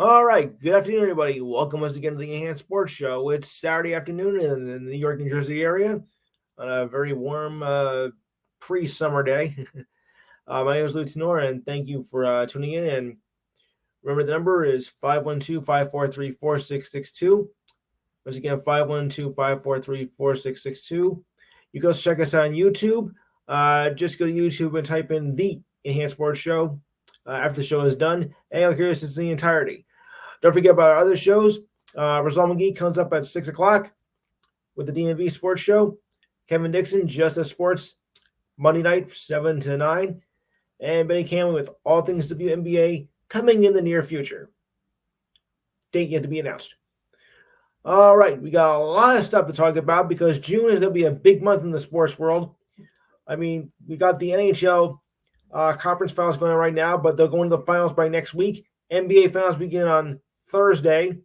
All right. Good afternoon, everybody. Welcome once again to the Enhanced Sports Show. It's Saturday afternoon in the New York, New Jersey area on a very warm pre-summer day. My name is Lou Tenor, and thank you for tuning in. And remember, the number is 512-543-4662. Once again, 512-543-4662. You can also check us out on YouTube. Just go to YouTube and type in The Enhanced Sports Show after the show is done, and you'll hear us in the entirety. Don't forget about our other shows. Rizal McGee comes up at 6 o'clock with the DMV Sports Show. Kevin Dixon, Just as Sports, Monday night, 7 to 9. And Benny Cameron with all things WNBA coming in the near future. Date yet to be announced. All right, we got a lot of stuff to talk about because June is going to be a big month in the sports world. I mean, we got the NHL conference finals going on right now, but they'll go into the finals by next week. NBA finals begin on Thursday.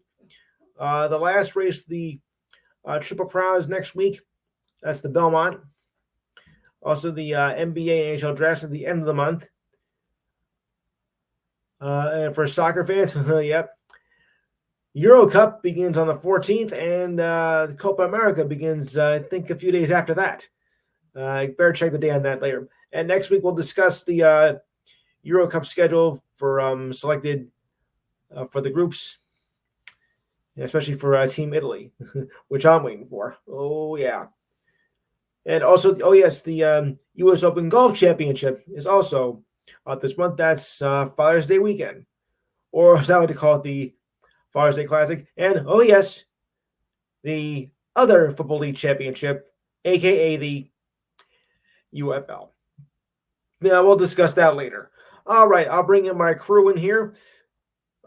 The last race, the Triple Crown, is next week. That's the Belmont. Also, the NBA and NHL drafts at the end of the month. And for soccer fans, yep. Euro Cup begins on the 14th, and the Copa America begins, I think, a few days after that. Better check the day on that later. And next week, we'll discuss the Euro Cup schedule for selected for the groups, especially for Team Italy, which I'm waiting for. Oh, yeah. And also, oh, yes, the U.S. Open Golf Championship is also this month. That's Father's Day weekend, or as I like to call it, the Father's Day Classic. And, oh, yes, the other Football League Championship, a.k.a. the UFL. Yeah, we'll discuss that later. All right, I'll bring in my crew in here.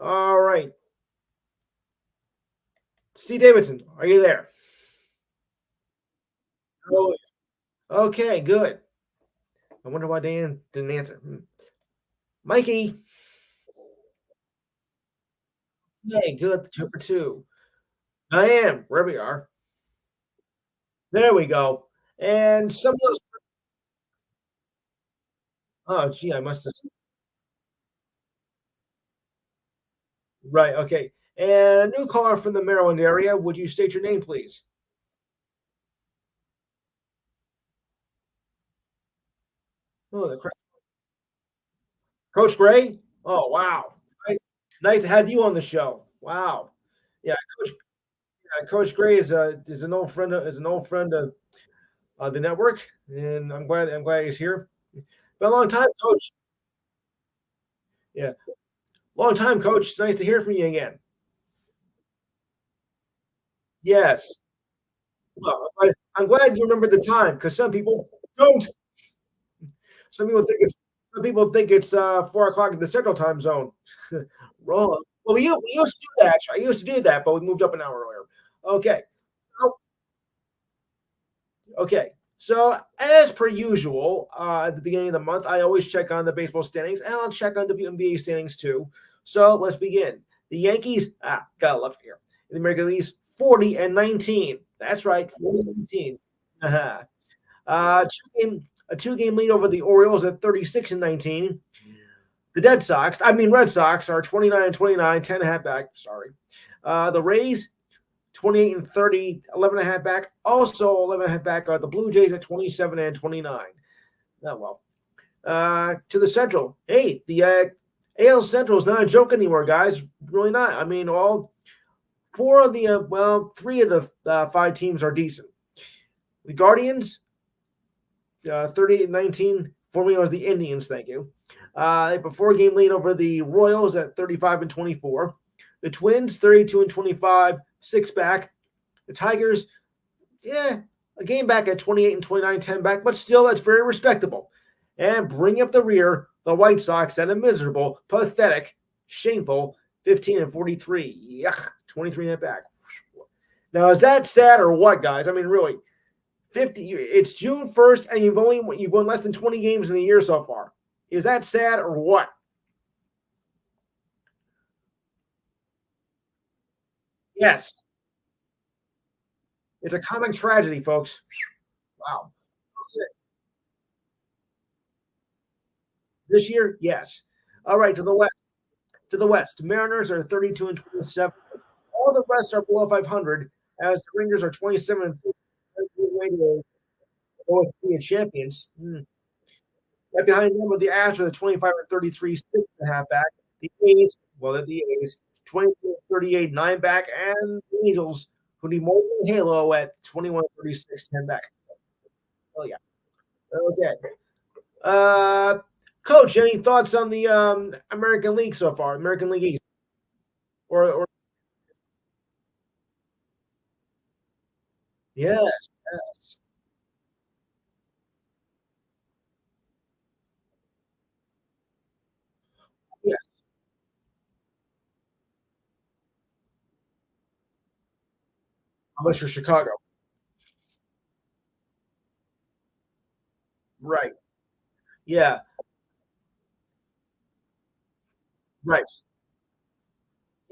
All right. Steve Davidson, are you there? Oh, okay, good. I wonder why Dan didn't answer. Mikey. Hey, good. 2 for 2. Diane, where we are. There we go. And some of those. Oh, gee, I must have. Right, okay. And a new caller from the Maryland area. Would you state your name, please? Oh, Coach Gray. Oh, wow. Nice to have you on the show. Wow. Yeah, Coach Gray is an old friend of the network, and I'm glad he's here. Been a long time, Coach. Yeah, long time, Coach. It's nice to hear from you again. Yes. Well, I'm glad you remember the time because some people don't. Some people think it's 4 o'clock in the Central Time Zone. Roll. Well, we used to do that. Actually. I used to do that, but we moved up an hour earlier. Okay. Oh, okay. So, as per usual, at the beginning of the month, I always check on the baseball standings, and I'll check on WNBA standings too. So, let's begin. The Yankees, gotta love it here. In the American League, 40-19. That's right, 40-19. Uh-huh. A two-game lead over the Orioles at 36-19. The Red Sox are 29-29, 10 and a half back. Sorry. The Rays, 28-30, 11 and a half back. Also 11 and a half back are the Blue Jays at 27-29. Oh, well. To the Central. Hey, the AL Central is not a joke anymore, guys. Really not. I mean, three of the 5 teams are decent. The Guardians, 38-19, formerly known as the Indians, thank you. They have a 4-game lead over the Royals at 35-24. The Twins, 32-25, 6 back. The Tigers, a game back at 28-29, 10 back, but still that's very respectable. And bringing up the rear, the White Sox at a miserable, pathetic, shameful 15-43. Yuck, 23 net back. Now, is that sad or what, guys? I mean, really, 50. It's June 1st, and you've won less than 20 games in a year so far. Is that sad or what? Yes, it's a comic tragedy, folks. Wow. That's it. This year, yes. All right, to the west. To the west, Mariners are 32 and 27. All the rest are below 500, as the Rangers are 27 and 30, way to go with being champions. Right behind them with the Astros at 25 and 33, 6.5 back. The A's, well, they're the A's, 22 and 38, 9 back, and the Angels, who need more than Halo at 21 and 36, 10 back. Oh, yeah. Okay. Uh, Coach, any thoughts on the American League so far? American League East, or yes, yes, yes. Unless you're Chicago, right? Yeah, right.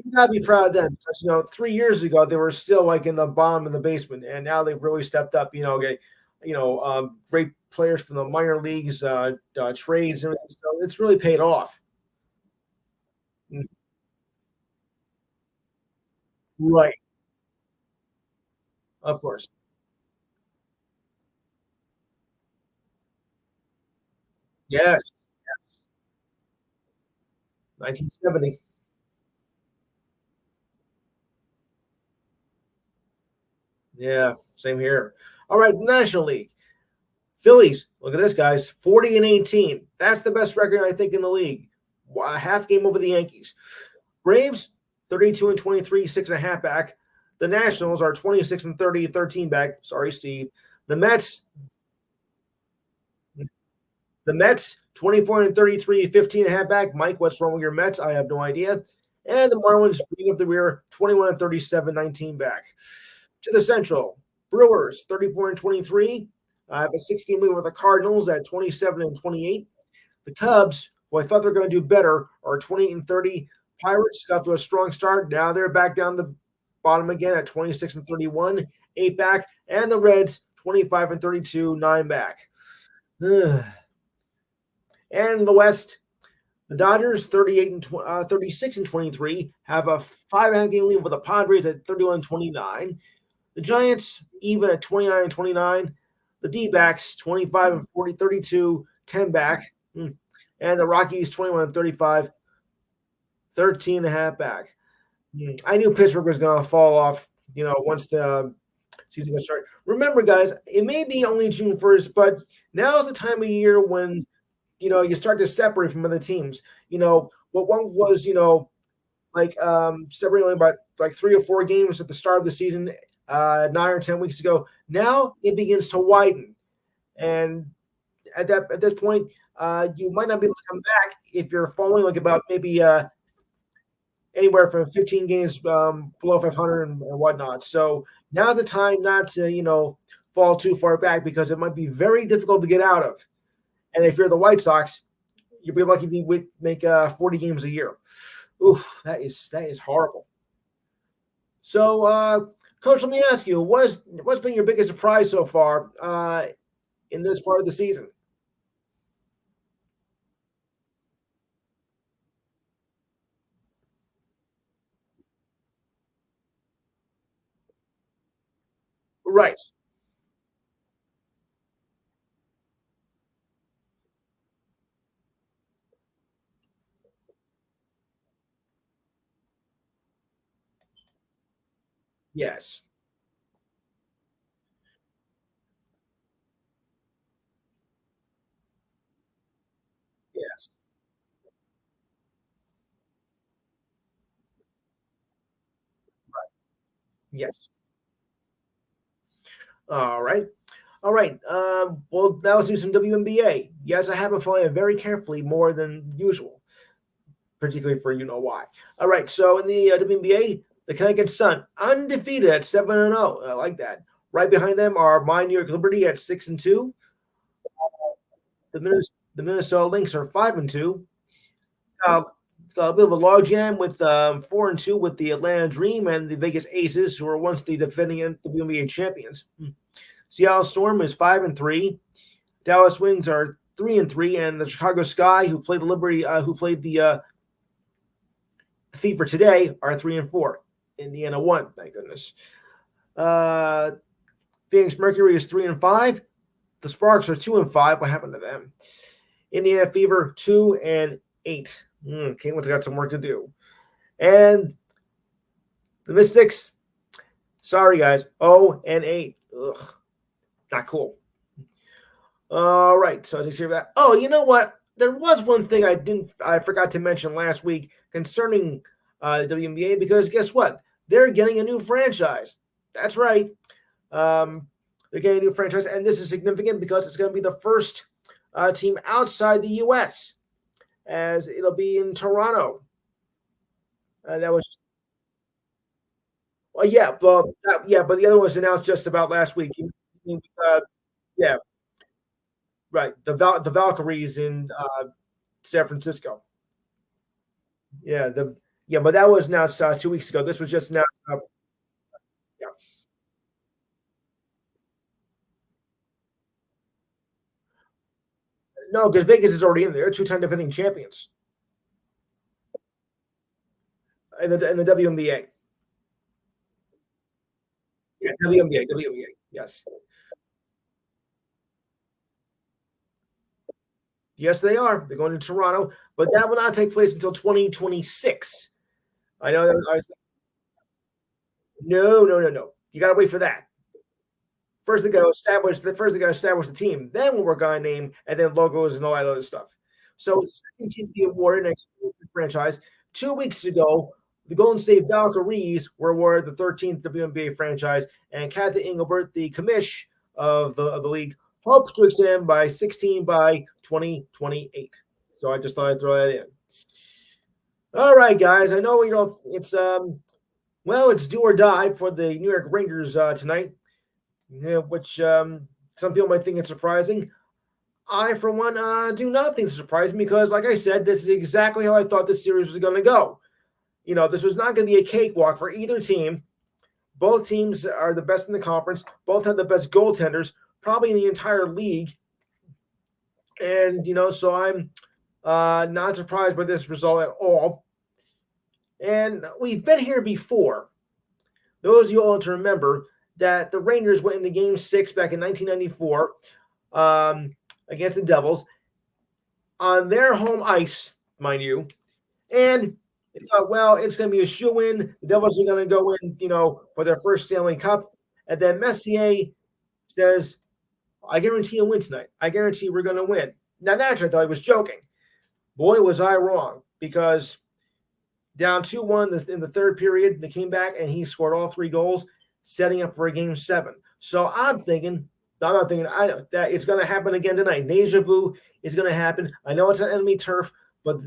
You gotta be proud of them because 3 years ago they were still like in the bottom of the basement, and now they've really stepped up. Great players from the minor leagues, trades, and everything. So it's really paid off. Mm, right, of course. Yes, 1970. Yeah, same here. All right, National League. Phillies, look at this, guys, 40 and 18. That's the best record I think in the league. A half game over the Yankees. Braves, 32 and 23, 6.5 back. The Nationals are 26 and 30, 13 back. Sorry, Steve. The Mets, the Mets, 24 and 33, 15.5 back. Mike, what's wrong with your Mets? I have no idea. And the Marlins bring up the rear, 21 and 37, 19 back. To the Central, Brewers, 34 and 23. I have a 16 lead with the Cardinals at 27 and 28. The Cubs, who I thought they were going to do better, are 28 and 30. Pirates got to a strong start. Now they're back down the bottom again at 26 and 31, 8 back. And the Reds, 25 and 32, 9 back. And in the West, the Dodgers, 36 and 23, have a 5.5 game lead with the Padres at 31 and 29. The Giants, even at 29 and 29. The D backs, 25 and 40, 32, 10 back. And the Rockies, 21 and 35, 13 and a half back. I knew Pittsburgh was going to fall off, once the season got started. Remember, guys, it may be only June 1st, but now is the time of year when, you start to separate from other teams. What one was, like separating only by like 3 or 4 games at the start of the season, 9 or 10 weeks ago. Now it begins to widen, and at this point, you might not be able to come back if you're falling like about maybe anywhere from 15 games below 500 and whatnot. So now's the time not to fall too far back because it might be very difficult to get out of. And if you're the White Sox, you'll be lucky if you would make 40 games a year. Oof, that is horrible. So, Coach, let me ask you, what's been your biggest surprise so far in this part of the season? Right. Yes. Yes. Yes. All right. All right. Well, now let's do some WNBA. Yes, I have been following it very carefully, more than usual, particularly for why. All right. So in the WNBA, the Connecticut Sun undefeated at 7-0. I like that. Right behind them are my New York Liberty at 6-2. The Minnesota Lynx are 5-2. Uh, a bit of a logjam with 4-2 with the Atlanta Dream and the Vegas Aces, who were once the defending WNBA champions. Seattle Storm is 5-3. Dallas Wings are 3-3, and the Chicago Sky, who played the Liberty, who played the Fever today, are 3-4. Indiana won, thank goodness. Phoenix Mercury is 3-5. The Sparks are 2-5. What happened to them? Indiana Fever 2-8. Caitlin's got some work to do. And the Mystics, sorry guys, 0-8. Ugh, not cool. All right, so I take care of that. Oh, you know what? There was one thing I forgot to mention last week concerning the WNBA, because guess what? They're getting a new franchise. That's right. They're getting a new franchise, and this is significant because it's going to be the first team outside the U.S., as it'll be in Toronto. That was, well, yeah, but the other one was announced just about last week. Yeah, right. The Valkyries in San Francisco. Yeah, but that was announced 2 weeks ago. This was just announced. Yeah. No, because Vegas is already in there. Two-time defending champions in the WNBA. Yeah, WNBA. Yes. Yes, they are. They're going to Toronto, but that will not take place until 2026. I know that. No. You got to wait for that. First, they got to establish the team. Then we'll work on a name, and then logos and all that other stuff. So, second team to be awarded next franchise. 2 weeks ago, the Golden State Valkyries were awarded the 13th WNBA franchise, and Kathy Engelbert, the commish of the league, hopes to extend by 16 by 2028. So I just thought I'd throw that in. All right, guys. I know it's do or die for the New York Rangers tonight, which some people might think it's surprising. I, for one, do not think it's surprising because, like I said, this is exactly how I thought this series was going to go. This was not going to be a cakewalk for either team. Both teams are the best in the conference. Both have the best goaltenders, probably in the entire league. And, so I'm not surprised by this result at all. And we've been here before. Those of you all to remember that the Rangers went into Game 6 back in 1994 against the Devils on their home ice, mind you. And they thought, well, it's going to be a shoe-in. The Devils are going to go in, for their first Stanley Cup. And then Messier says, I guarantee you'll win tonight. I guarantee we're going to win. Now, naturally, I thought he was joking. Boy, was I wrong, because down 2-1 in the third period, they came back and he scored all 3 goals, setting up for a Game 7. So I know that it's going to happen again tonight. Deja vu is going to happen. I know it's an enemy turf, but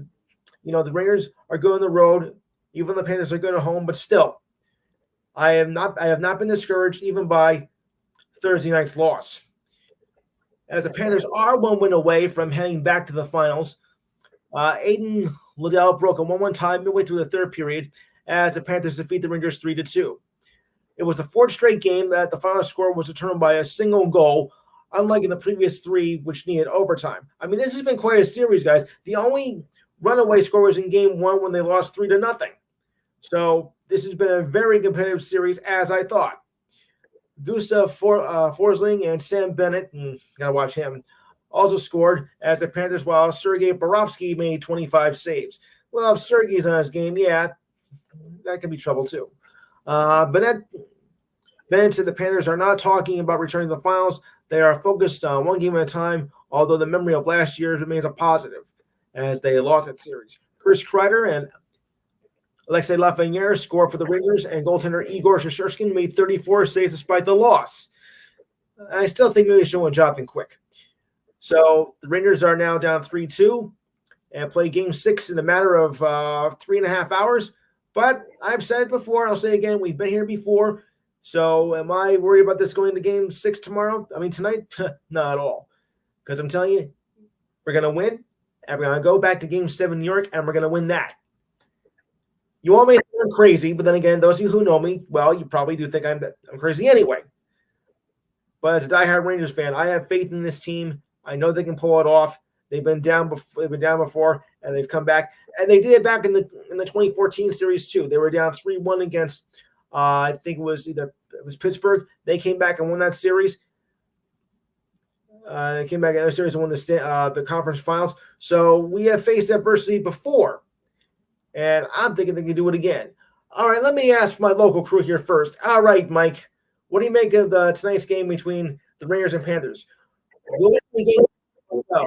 the Rangers are going on the road. Even the Panthers are going to home, but still, I have not been discouraged even by Thursday night's loss. As the Panthers are 1 win away from heading back to the finals, Aiden Liddell broke a 1-1 tie midway through the third period as the Panthers defeat the Rangers 3-2. It was the 4th straight game that the final score was determined by a single goal, unlike in the previous 3, which needed overtime. I mean, this has been quite a series, guys. The only runaway score was in Game 1 when they lost 3-0. So this has been a very competitive series, as I thought. Gustav Forsling and Sam Bennett, gotta watch him, also scored as the Panthers, while Sergei Borovsky made 25 saves. Well, if Sergei's on his game, yeah, that could be trouble too. Bennett said the Panthers are not talking about returning to the finals. They are focused on one game at a time, although the memory of last year remains a positive, as they lost that series. Chris Kreider and Alexei Lafreniere scored for the Rangers, and goaltender Igor Shesterkin made 34 saves despite the loss. I still think maybe they should win Jonathan Quick. So the Rangers are now down 3-2 and play Game 6 in a matter of 3.5 hours. But I've said it before, I'll say it again, we've been here before. So am I worried about this going to game six tomorrow? I mean, tonight? Not at all. Because I'm telling you, we're going to win, and we're going to go back to game seven, New York, and we're going to win that. You all may think I'm crazy, but then again, those of you who know me, well, you probably do think I'm crazy anyway. But as a diehard Rangers fan, I have faith in this team. I know they can pull it off. They've been down before. They've been down before, and they've come back. And they did it back in the 2014 series too. They were down 3-1 against. I think it was Pittsburgh. They came back and won that series. They came back in the series and won the conference finals. So we have faced adversity before, and I'm thinking they can do it again. All right, let me ask my local crew here first. All right, Mike, what do you make of tonight's game between the Rangers and Panthers? Will the game go?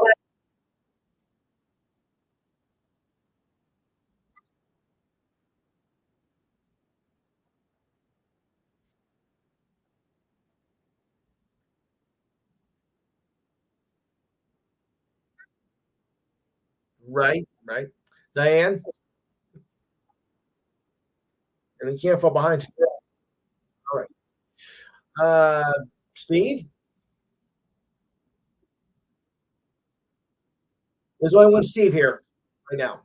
Right, right. Diane, and you can't fall behind. All right. Uh, Steve, there's only one Steve here right now.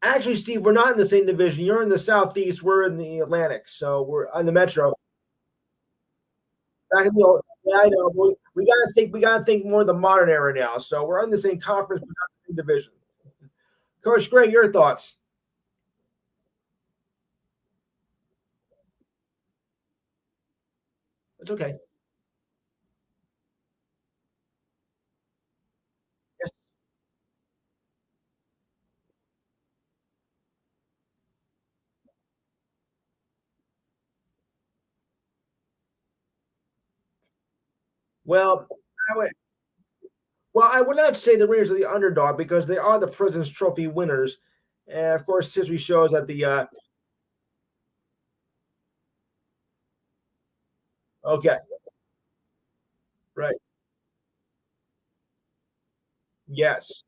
Actually, Steve, we're not in the same division. You're in the Southeast. We're in the Atlantic. So we're on the Metro. Back in the old, yeah, I know. We gotta think more of the modern era now. So we're in the same conference, but not the same division. Coach Gray, your thoughts? It's okay. Yes. Well, I would I would not say the Rangers are the underdog because they are the President's Trophy winners. And of course, history shows that the okay, right. Yes.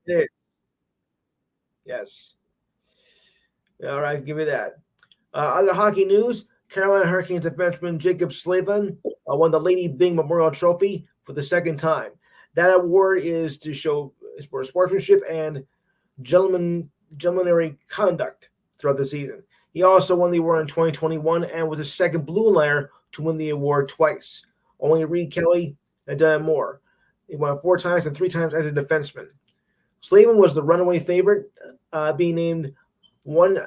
It is. Yes. All right, give me that. Other hockey news: Carolina Hurricanes defenseman Jacob Slavin won the Lady Byng Memorial Trophy for the second time. That award is to show for sportsmanship and gentlemanly conduct throughout the season. He also won the award in 2021 and was the second blue liner to win the award twice. Only Reed Kelly had done it more. He won four times and three times as a defenseman. Slavin was the runaway favorite, being named one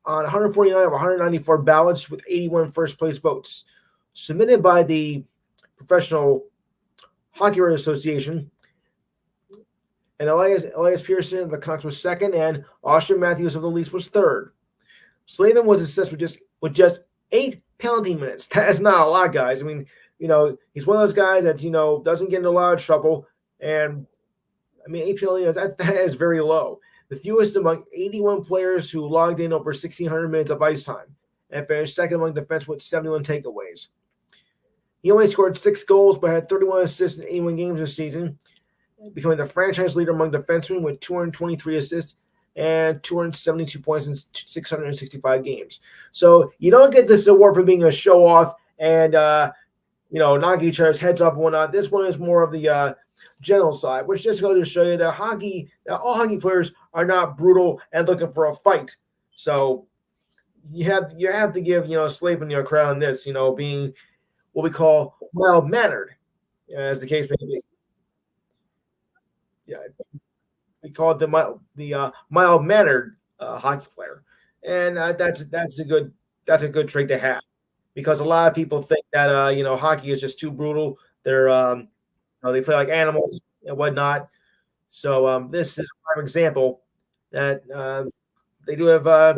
on 149 of 194 ballots with 81 first place votes. Submitted by the Professional Hockey Writers Association, and Elias Pearson of the Canucks was second, and Austin Matthews of the Leafs was third. Slavin was assessed with just 8 penalty minutes. That is not a lot, guys. I mean, he's one of those guys that doesn't get into a lot of trouble, and I mean, 8 penalty minutes that is very low. The fewest among 81 players who logged in over 1,600 minutes of ice time, and finished second among defense with 71 takeaways. He only scored 6 goals, but had 31 assists in 81 games this season, becoming the franchise leader among defensemen with 223 assists and 272 points in 665 games. So you don't get this award for being a show off and knocking each other's heads off and whatnot. This one is more of the gentle side, which just goes to show you that all hockey players are not brutal and looking for a fight. So you have to give Slavin your crown this, being what we call mild mannered, as the case may be. Yeah, we call it the mild mannered hockey player, and that's a good trait to have because a lot of people think that hockey is just too brutal. They play like animals and whatnot. So this is a prime example that they do have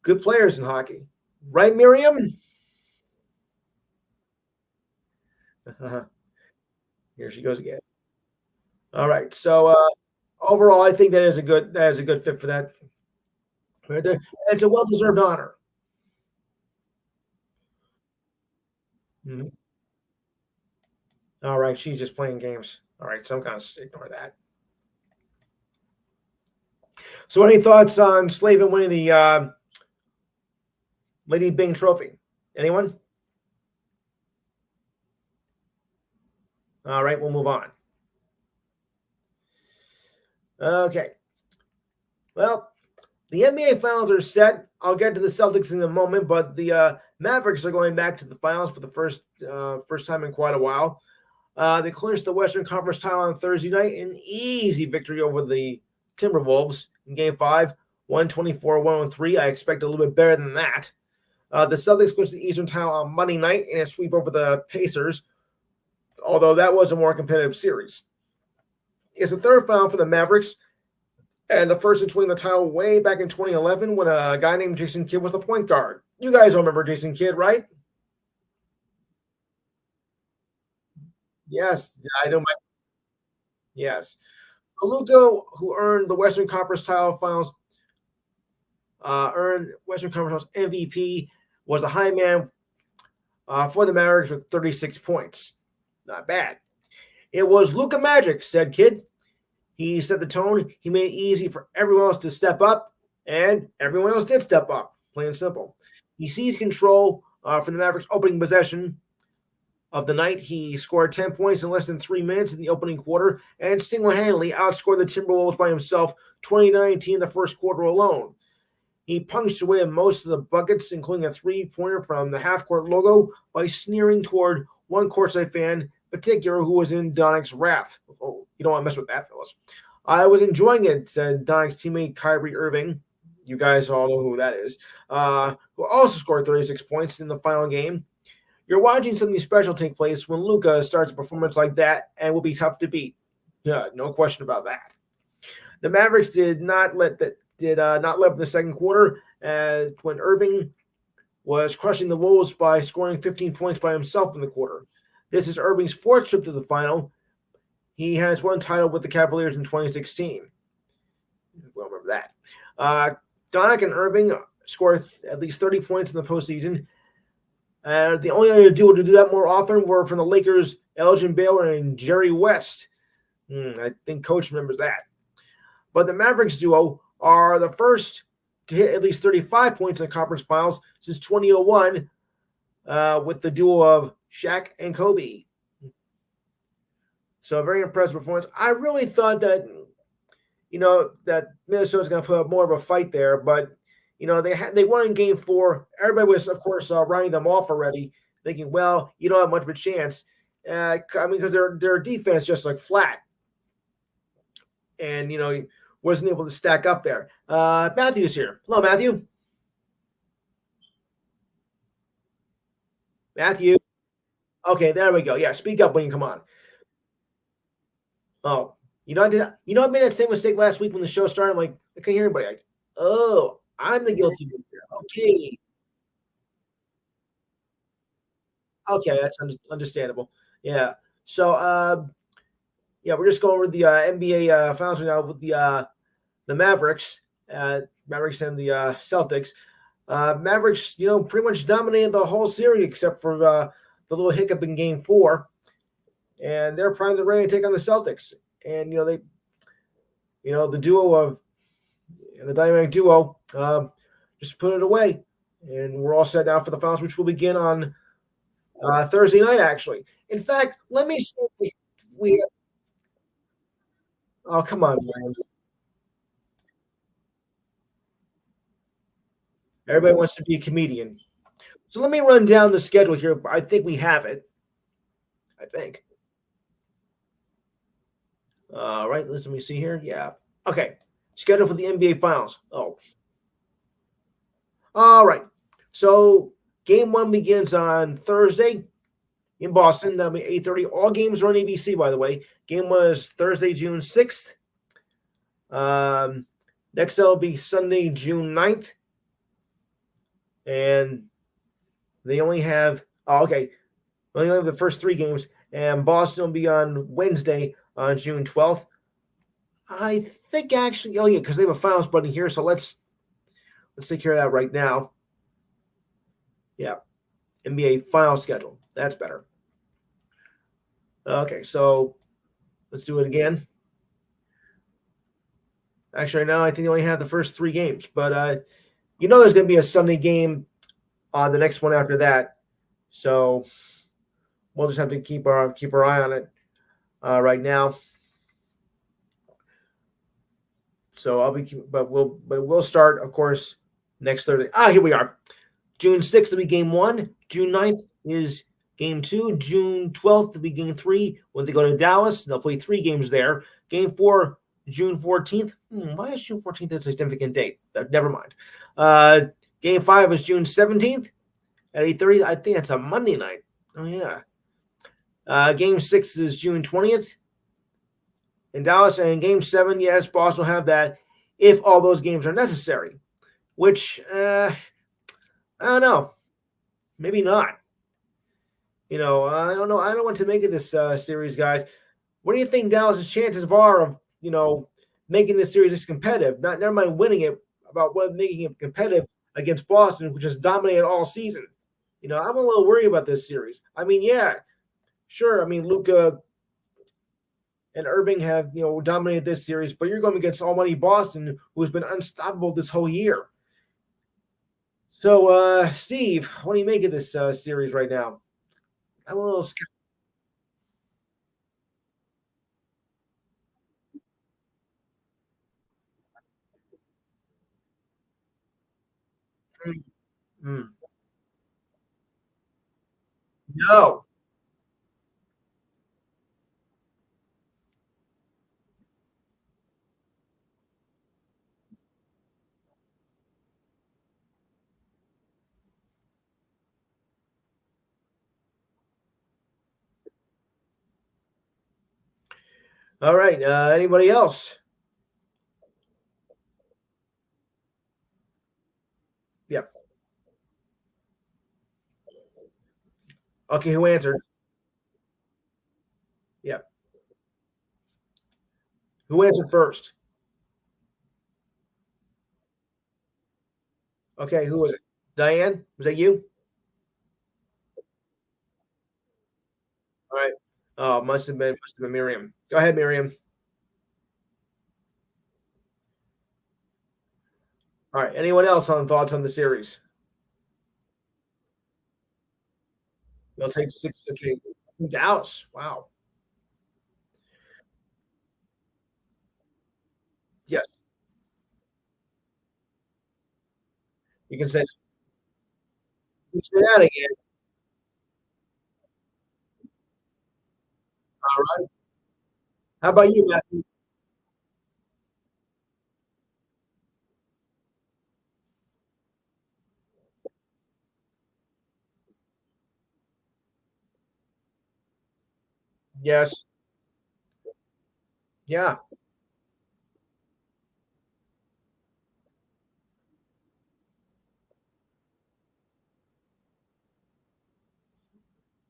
good players in hockey. Right, Miriam? Here she goes again. All right. So overall, I think that is a good fit for that right there. And it's a well deserved honor. Mhm. All right, she's just playing games. All right, so I'm gonna ignore that. So, any thoughts on Slavin winning the Lady Bing Trophy? Anyone? All right, we'll move on. Okay. Well, the NBA Finals are set. I'll get to the Celtics in a moment, but the Mavericks are going back to the finals for the first time in quite a while. They clinched the Western Conference title on Thursday night, an easy victory over the Timberwolves in Game 5, 124-103. I expect a little bit better than that. The Celtics clinched the Eastern title on Monday night in a sweep over the Pacers, although that was a more competitive series. It's the third final for the Mavericks, and the first in winning the title way back in 2011 when a guy named Jason Kidd was the point guard. You guys all remember Jason Kidd, right? Yes, I know. Yes. Luka, who earned the Western Conference title finals, earned Western Conference MVP, was the high man for the Mavericks with 36 points. Not bad. It was Luka Magic, said Kidd. He set the tone. He made it easy for everyone else to step up, and everyone else did step up, plain and simple. He seized control for the Mavericks' opening possession of the night. He scored 10 points in less than 3 minutes in the opening quarter and single-handedly outscored the Timberwolves by himself 20-19 in the first quarter alone. He punched away most of the buckets, including a three-pointer from the half-court logo, by sneering toward one courtside fan in particular who was in Donic's wrath. Oh, you don't want to mess with that, fellas. I was enjoying it, said Donic's teammate Kyrie Irving. You guys all know who that is. Who also scored 36 points in the final game. You're watching something special take place when Luka starts a performance like that and will be tough to beat. Yeah, no question about that. The Mavericks did not let up the second quarter as when Irving was crushing the Wolves by scoring 15 points by himself in the quarter. This is Irving's fourth trip to the final. He has one title with the Cavaliers in 2016. We'll remember that. Doncic and Irving scored at least 30 points in the postseason. The only other duo to do that more often were from the Lakers, Elgin Baylor and Jerry West. I think Coach remembers that. But the Mavericks duo are the first to hit at least 35 points in the conference finals since 2001 with the duo of Shaq and Kobe. So a very impressive performance. I really thought that, that Minnesota's going to put up more of a fight there, but they won in Game 4. Everybody was, of course, writing them off already, thinking, well, you don't have much of a chance. Because their defense just like flat, and wasn't able to stack up there. Matthew's here. Hello, Matthew. Matthew. Okay, there we go. Yeah, speak up when you come on. Oh, I made that same mistake last week when the show started. I'm like, I couldn't hear anybody. Like, oh, I'm the guilty one here. Okay. Okay, that's understandable. Yeah. So, yeah, we're just going over the NBA finals right now with the Mavericks, Mavericks and the Celtics. Mavericks, pretty much dominated the whole series except for the little hiccup in Game 4, and they're primed and ready to take on the Celtics. And the duo of the dynamic duo just put it away, and we're all set now for the finals, which will begin on Thursday night. Actually, in fact, let me see. If we oh, come on, man. Everybody wants to be a comedian. So let me run down the schedule here. I think we have it. I think. All right, let me see here. Yeah. Okay. Schedule for the NBA Finals. Oh. All right. So game 1 begins on Thursday in Boston. That'll be 8:30. All games are on ABC, by the way. Game 1 is Thursday, June 6th. Next, that'll be Sunday, June 9th. And they only have, oh, okay, they only have the first three games. And Boston will be on Wednesday on June 12th. I think actually, oh yeah, because they have a finals button here. So let's take care of that right now. Yeah, NBA final schedule. That's better. Okay, so let's do it again. Actually, now I think they only have the first three games, but there's going to be a Sunday game on the next one after that. So we'll just have to keep our eye on it right now. So we'll start, of course, next Thursday. Here we are. June 6th will be game one. June 9th is game two. June 12th will be game three. When they go to Dallas, they'll play three games there. Game four, June 14th. Why is June 14th a significant date? Never mind. Game five is June 17th at 8:30. I think it's a Monday night. Oh, yeah. Game six is June 20th in Dallas. And game seven, yes, Boston will have that if all those games are necessary, which I don't know. Maybe not. I don't know. I don't know what to make of this series, guys. What do you think Dallas's chances are of, making this series competitive? Not never mind winning it, about what making it competitive against Boston, which has dominated all season. I'm a little worried about this series. I mean, yeah, sure. I mean, Luka and Irving have, dominated this series, but you're going against almighty Boston, who's been unstoppable this whole year. So, Steve, what do you make of this series right now? I'm a little skeptical. Mm. No. All right. Anybody else? Yep. Okay. Who answered? Yep. Who answered first? Okay. Who was it? Diane? Was that you? All right. Oh, must have been Miriam. Go ahead, Miriam. All right. Anyone else on thoughts on the series? They'll take six. Okay. Dallas. Wow. Yes. You can say, you can say that again. All right. How about you, Matthew? Yes. Yeah.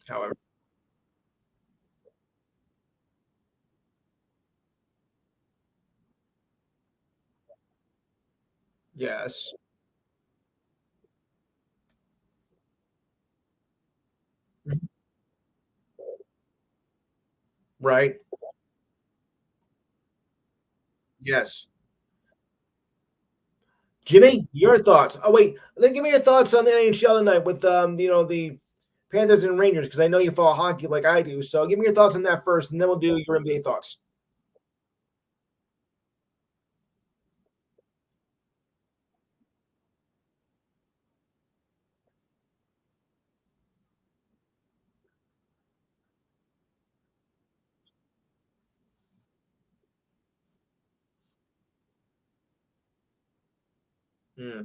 However, yes. Mhm. Right. Yes. Jimmy, your thoughts. Oh wait, then give me your thoughts on the NHL tonight with the Panthers and Rangers, because I know you follow hockey like I do. So give me your thoughts on that first, and then we'll do your NBA thoughts. Hmm.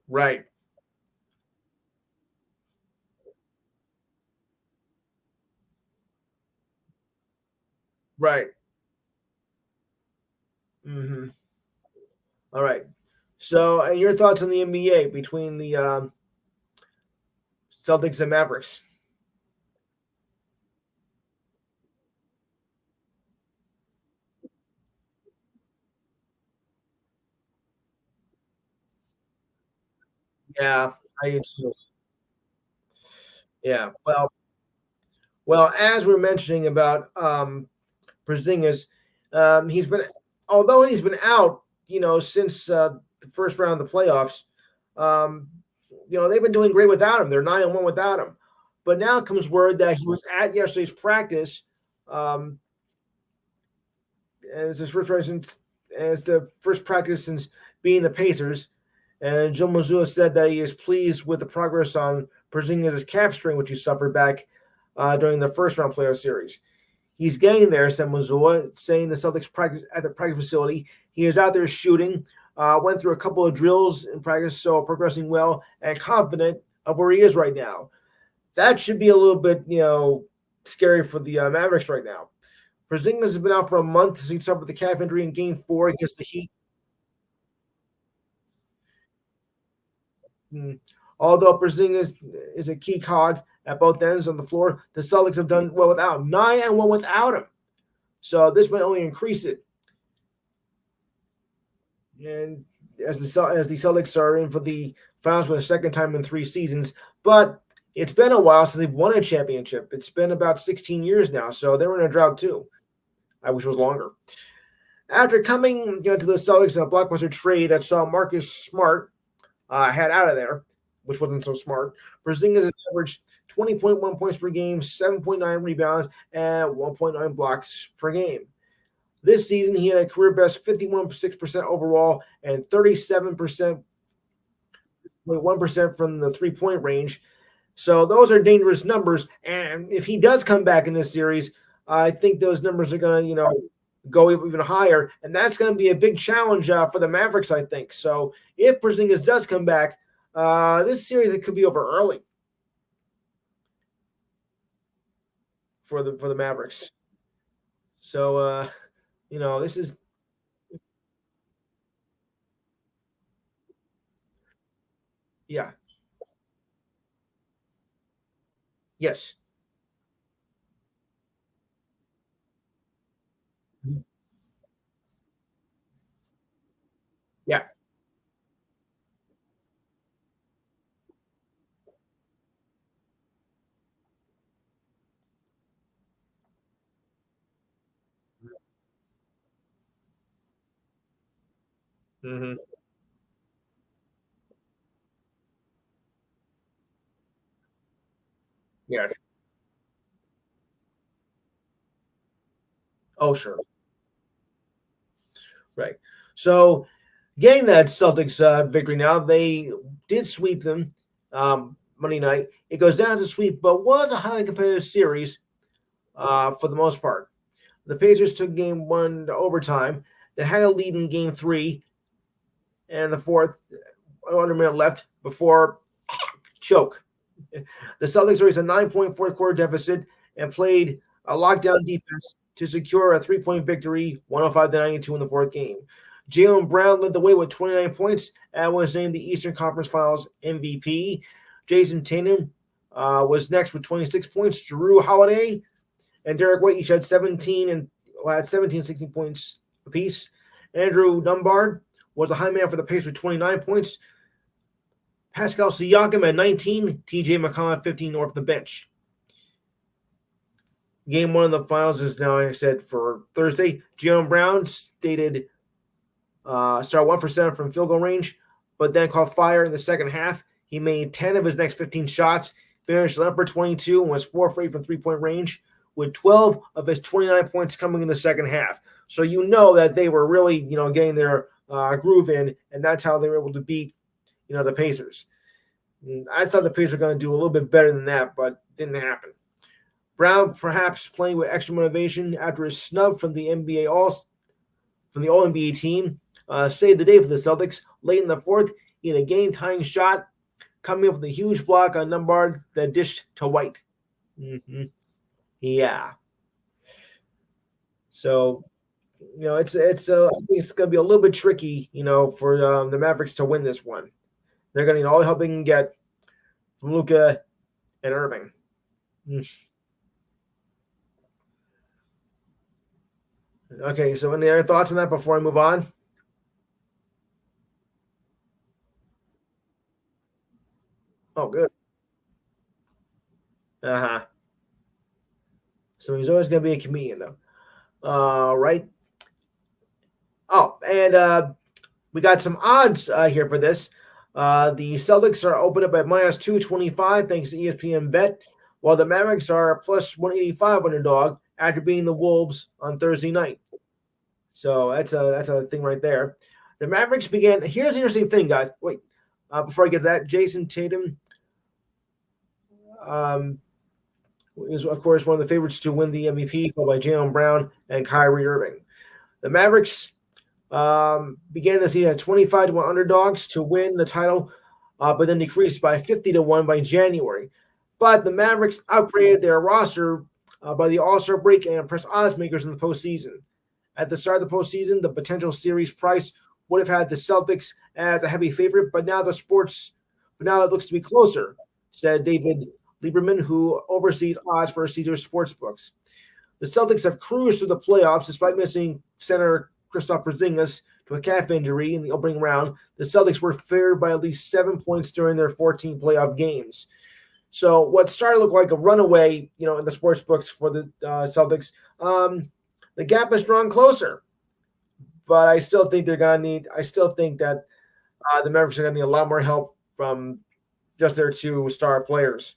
Right. Right. Hmm. All right. So, and your thoughts on the NBA between the Celtics and Mavericks? Yeah, I do too. Yeah. Well, as we're mentioning about Porzingis, he's been, although he's been out, since the first round of the playoffs. Um, they've been doing great without him. They're 9-1 without him. But now comes word that he was at yesterday's practice, um, as his first practice, as the first practice since being the Pacers. And Joe Mazzulla said that he is pleased with the progress on Porzingis' cap string, which he suffered back during the first round playoff series. He's getting there, said Mazzulla, saying the Celtics practice at the practice facility. He is out there shooting, went through a couple of drills in practice, so progressing well and confident of where he is right now. That should be a little bit, scary for the Mavericks right now. Porzingis has been out for a month since he suffered the calf injury in Game 4 against the Heat. Mm. Although Porzingis is a key cog at both ends on the floor, the Celtics have done well without him. 9-1 without him. So this might only increase it. And as the Celtics are in for the finals for the second time in 3 seasons, but it's been a while since they've won a championship. It's been about 16 years now, so they were in a drought too. I wish it was longer. After coming to the Celtics in a blockbuster trade that saw Marcus Smart head out of there, which wasn't so smart, Porzingis has averaged 20.1 points per game, 7.9 rebounds, and 1.9 blocks per game. This season, he had a career best 51.6% overall and 37.1% from the 3-point range. So those are dangerous numbers. And if he does come back in this series, I think those numbers are going to, go even higher. And that's going to be a big challenge for the Mavericks, I think. So if Porzingis does come back, this series it could be over early for the Mavericks. So this is yeah, yes, yeah, hmm, yeah. Oh, sure, right. So getting that Celtics victory now, they did sweep them Monday night. It goes down as a sweep, but was a highly competitive series for the most part. The Pacers took game one to overtime. They had a lead in game three and the fourth, under a minute left before choke. The Celtics raised a 9-point fourth quarter deficit and played a lockdown defense to secure a 3-point victory, 105-92 in the fourth game. Jaylen Brown led the way with 29 points and was named the Eastern Conference Finals MVP. Jason Tatum was next with 26 points. Drew Holiday and Derek White each had 16 points apiece. Andrew Dunbar was a high man for the Pacers with 29 points. Pascal Siakam at 19, TJ McConnell at 15 off the bench. Game one of the finals is now, like I said, for Thursday. Jaylen Brown start 1 for 7 from field goal range, but then caught fire in the second half. He made 10 of his next 15 shots, finished 11 for 22, and was 4 for 8 from 3-point range, with 12 of his 29 points coming in the second half. So that they were really, getting their groove in, and that's how they were able to beat, the Pacers. I thought the Pacers were going to do a little bit better than that, but didn't happen. Brown perhaps playing with extra motivation after his snub from the All NBA team saved the day for the Celtics late in the fourth. He had a game-tying shot, coming up with a huge block on Lombard that dished to White. Mm-hmm. Yeah. So I think it's going to be a little bit tricky, for the Mavericks to win this one. They're going to need all the help they can get from Luka and Irving. Mm. Okay, so any other thoughts on that before I move on? Oh, good. Uh huh. So he's always going to be a comedian, though. Right. Oh, and we got some odds here for this. The Celtics are open up at minus 225 thanks to ESPN Bet, while the Mavericks are plus 185 underdog after beating the Wolves on Thursday night. So that's a thing right there. The Mavericks began. Here's the interesting thing, guys. Wait, before I get to that, Jason Tatum um, is of course one of the favorites to win the MVP, followed by Jalen Brown and Kyrie Irving. The Mavericks began the season as 25 to 1 underdogs to win the title, but then decreased by 50 to 1 by January. But the Mavericks upgraded their roster by the All Star break and impressed odds makers in the postseason. At the start of the postseason, the potential series price would have had the Celtics as a heavy favorite, but now it looks to be closer, said David Lieberman, who oversees odds for Caesars Sportsbooks. The Celtics have cruised through the playoffs despite missing center Kristaps Porzingis to a calf injury in the opening round. The Celtics were favored by at least 7 points during their 14 playoff games. So what started to look like a runaway, in the sports books for the Celtics, the gap has drawn closer. But I still think they're gonna need. I still think that the Mavericks are gonna need a lot more help from just their two star players.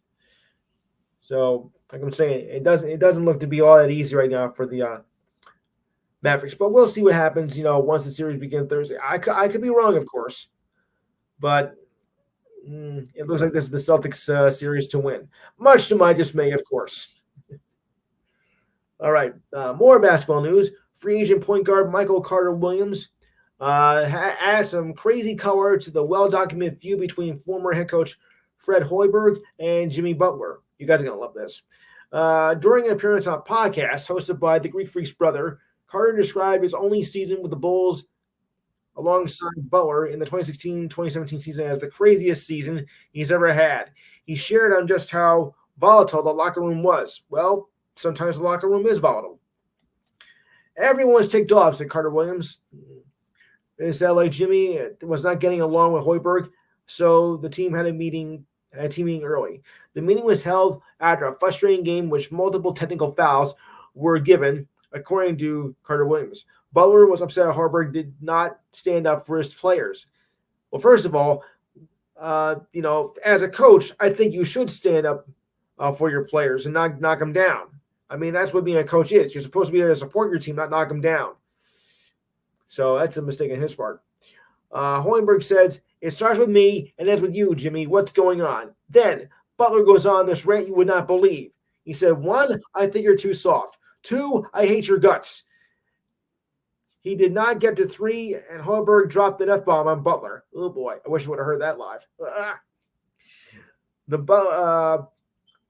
So, like I'm saying, it doesn't look to be all that easy right now for the Mavericks. But we'll see what happens. Once the series begins Thursday. I could be wrong, of course, but it looks like this is the Celtics series to win, much to my dismay, of course. All right, more basketball news. Free agent point guard Michael Carter Williams adds some crazy color to the well-documented feud between former head coach Fred Hoiberg and Jimmy Butler. You guys are going to love this. During an appearance on a podcast hosted by the Greek Freak's brother, Carter described his only season with the Bulls alongside Butler in the 2016-2017 season as the craziest season he's ever had. He shared on just how volatile the locker room was. Well, sometimes the locker room is volatile. Everyone was ticked off, said Carter Williams. It said like Jimmy was not getting along with Hoiberg, so the team had a team meeting early. The meeting was held after a frustrating game which multiple technical fouls were given, according to Carter Williams. Butler was upset that Hoiberg did not stand up for his players. Well, first of all, as a coach, I think you should stand up for your players and not knock them down. I mean, that's what being a coach is. You're supposed to be there to support your team, not knock them down. So that's a mistake on his part. Hoiberg says, it starts with me and ends with you, Jimmy. What's going on? Then Butler goes on this rant you would not believe. He said, 1, I think you're too soft. 2, I hate your guts. He did not get to 3, and Hoiberg dropped an F-bomb on Butler. Oh, boy. I wish I would have heard that live. The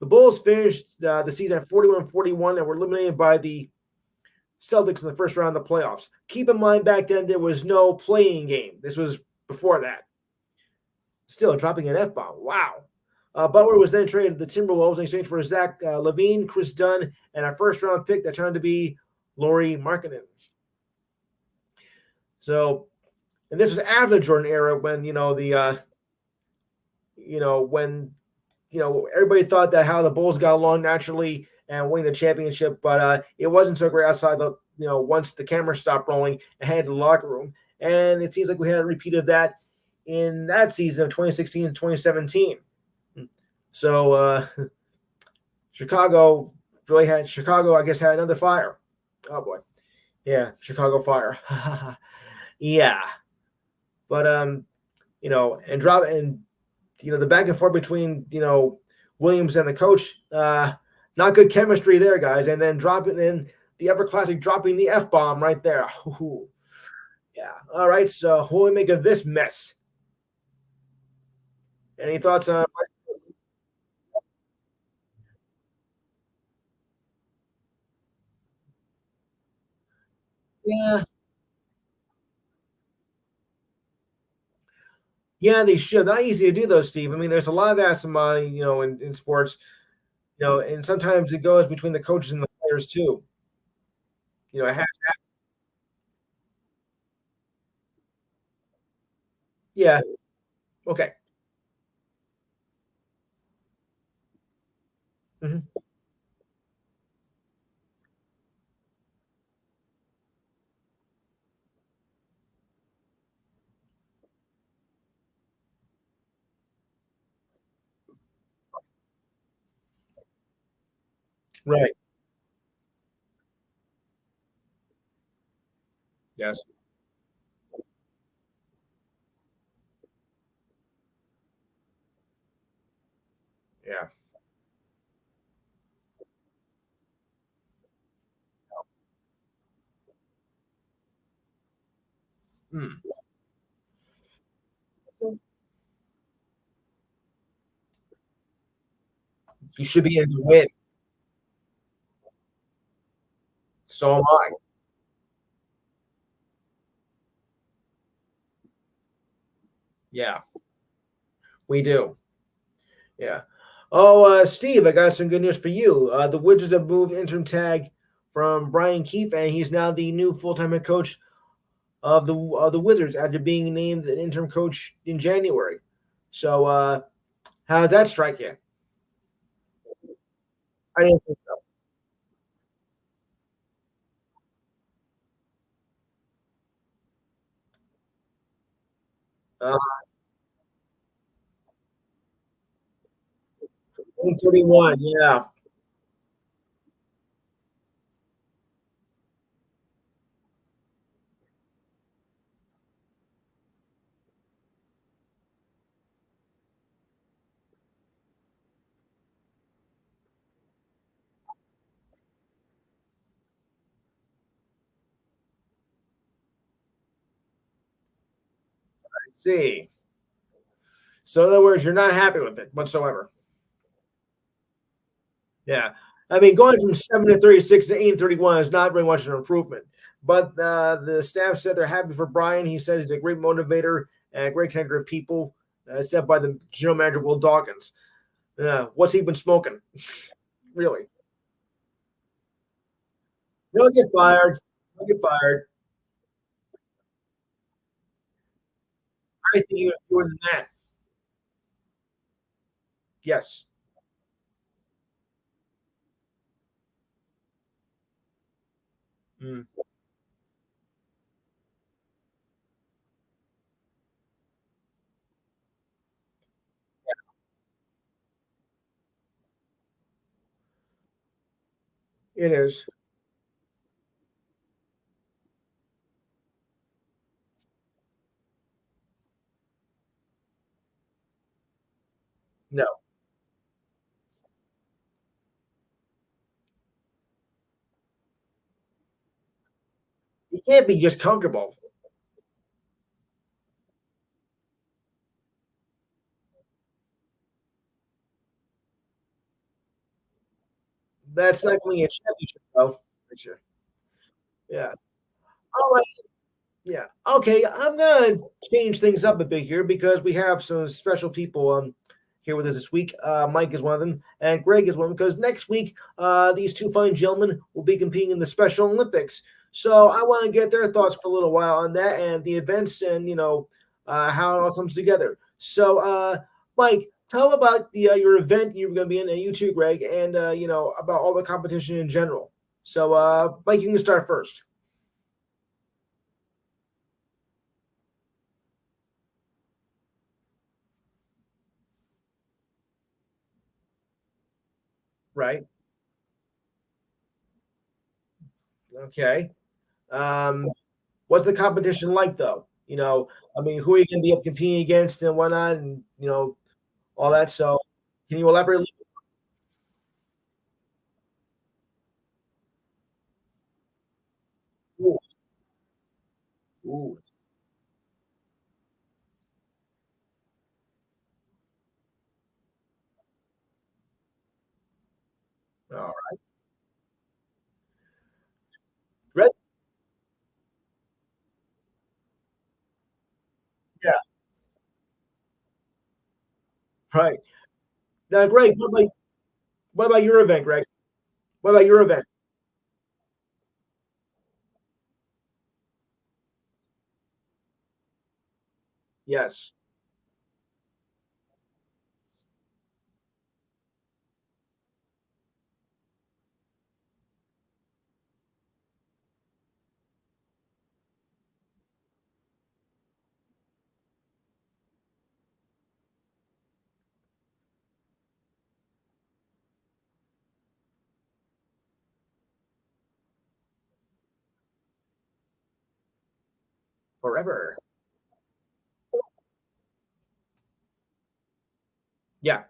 Bulls finished the season at 41-41 and were eliminated by the Celtics in the first round of the playoffs. Keep in mind, back then there was no playing game. This was before that. Still dropping an F-bomb. Wow. Butler was then traded to the Timberwolves in exchange for Zach LaVine, Chris Dunn, and a first-round pick that turned out to be Lauri Markkanen. So, and this was after the Jordan era when everybody thought that how the Bulls got along naturally and winning the championship, but it wasn't so great outside the once the camera stopped rolling and headed to the locker room. And it seems like we had a repeat of that in that season of 2016 and 2017. So Chicago, I guess, had another fire. Oh boy. Yeah, Chicago Fire. Yeah. But and the back and forth between Williams and the coach, not good chemistry there, guys. And then the ever classic dropping the F-bomb right there. Ooh. Yeah. All right. So what do we make of this mess? Any thoughts on? Yeah, yeah, they should. Not easy to do though, Steve. I mean, there's a lot of acrimony, in sports, and sometimes it goes between the coaches and the players too. It has, yeah, okay, mhm, right, yes, yeah, mm. You should be in the win. So am I. Yeah, we do. Yeah. Oh, Steve, I got some good news for you. The Wizards have moved interim tag from Brian Keefe, and he's now the new full-time head coach of the Wizards after being named an interim coach in January. So, how does that strike you? I didn't think so. 31, yeah, I see. So, in other words, you're not happy with it whatsoever. Yeah. I mean, going from 7-36 to 8-31 is not very much an improvement. But the staff said they're happy for Brian. He says he's a great motivator and a great connector of people, said by the general manager, Will Dawkins. What's he been smoking? Really? He'll get fired. He'll get fired. I think even fewer than that. Yes. Mm, it is. No. You can't be just comfortable. That's not winning a championship, though. For sure. Yeah. All right. Yeah. Okay. I'm gonna change things up a bit here because we have some special people here with us this week. Mike is one of them, and Greg is one because next week these two fine gentlemen will be competing in the Special Olympics. So I want to get their thoughts for a little while on that and the events and how it all comes together. So Mike, tell them about the your event you're going to be in, and you too, Greg, and about all the competition in general. So Mike, you can start first, right? Okay. Um, what's the competition like, though? I mean, who are you going to be up competing against and whatnot, and all that. So, can you elaborate a little? Ooh, ooh, all right. Ready? Right. Now, Greg, what about your event, Greg? What about your event? Yes. Forever. Yeah.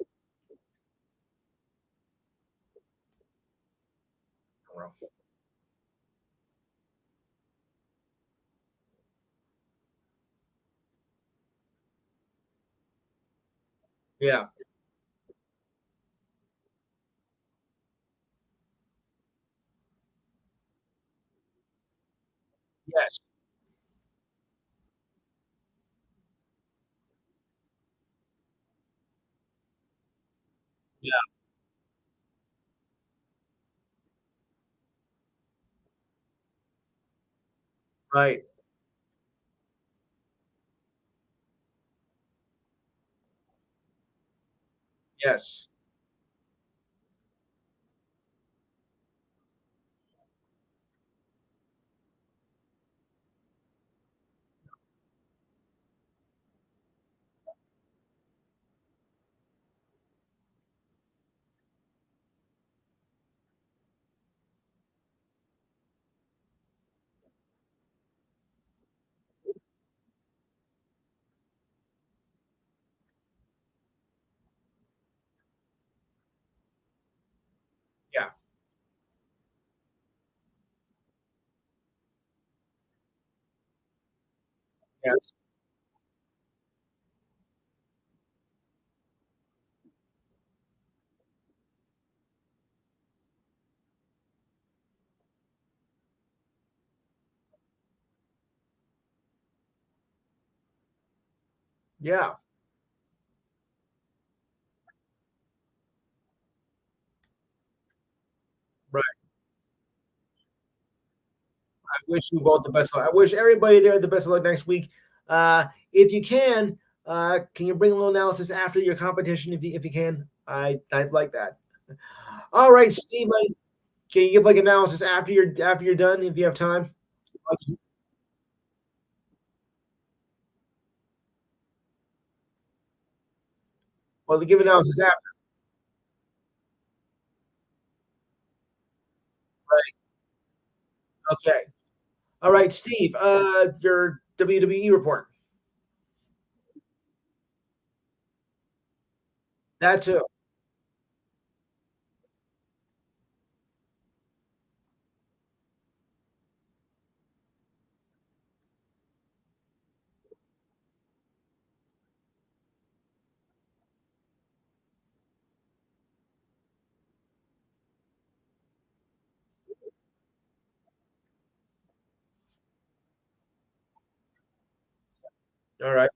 Yeah. Yes. Yeah. Right. Yes. Yeah. Yes. Yeah. Right. I wish you both the best of luck. I wish everybody there the best of luck next week. If you can you bring a little analysis after your competition if you can? I'd like that. All right, Steve. Can you give like analysis after you're done if you have time? Well, give analysis after. Right. Okay. All right, Steve. Your WWE report. That too. All right.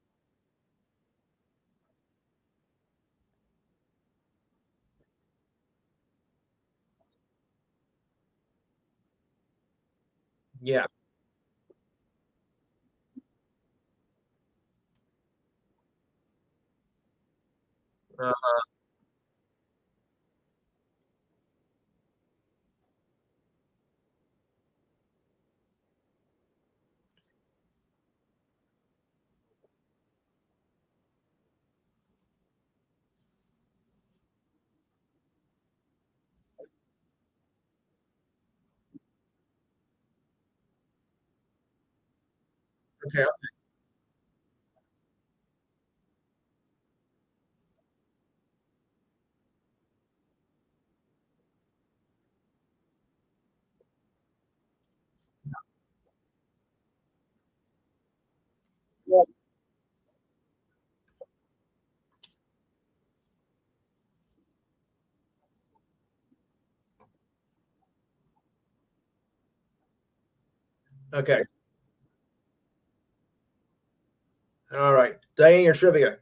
Yeah. Uh, okay. Okay. All right. Diane, your trivia.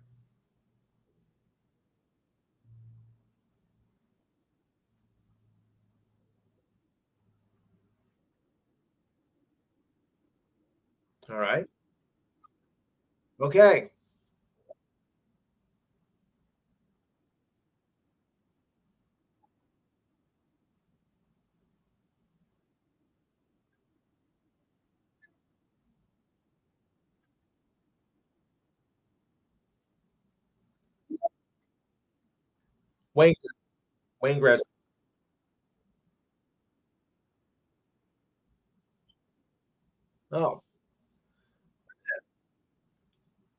All right. Okay. Wayne Wayne Gretzky. Oh,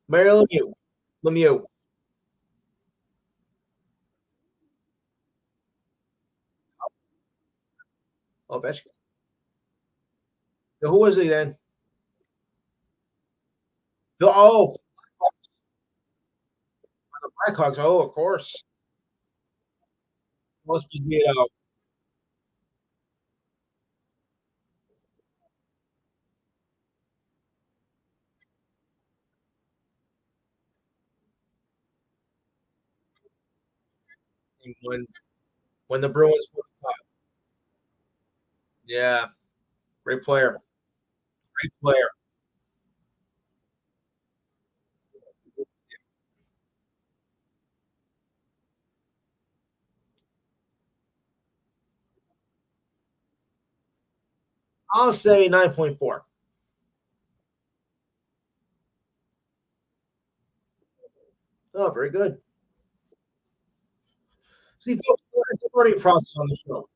Mario Lemieux. Ovechkin. So who was he then? Oh, the Blackhawks. Oh, of course. Must be when the Bruins won the cup. Yeah, great player. Great player. I'll say 9.4. Oh, very good. See, folks, it's a learning process on the show.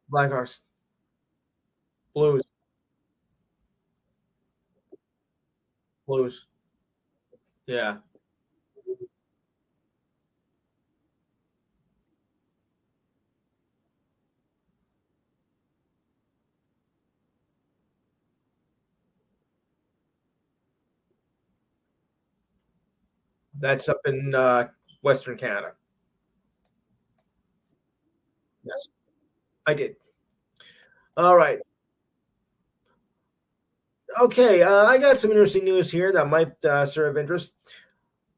Blackhawks, Blues, Blues. Yeah, that's up in Western Canada. Yes, I did. All right. Okay, I got some interesting news here that might serve interest.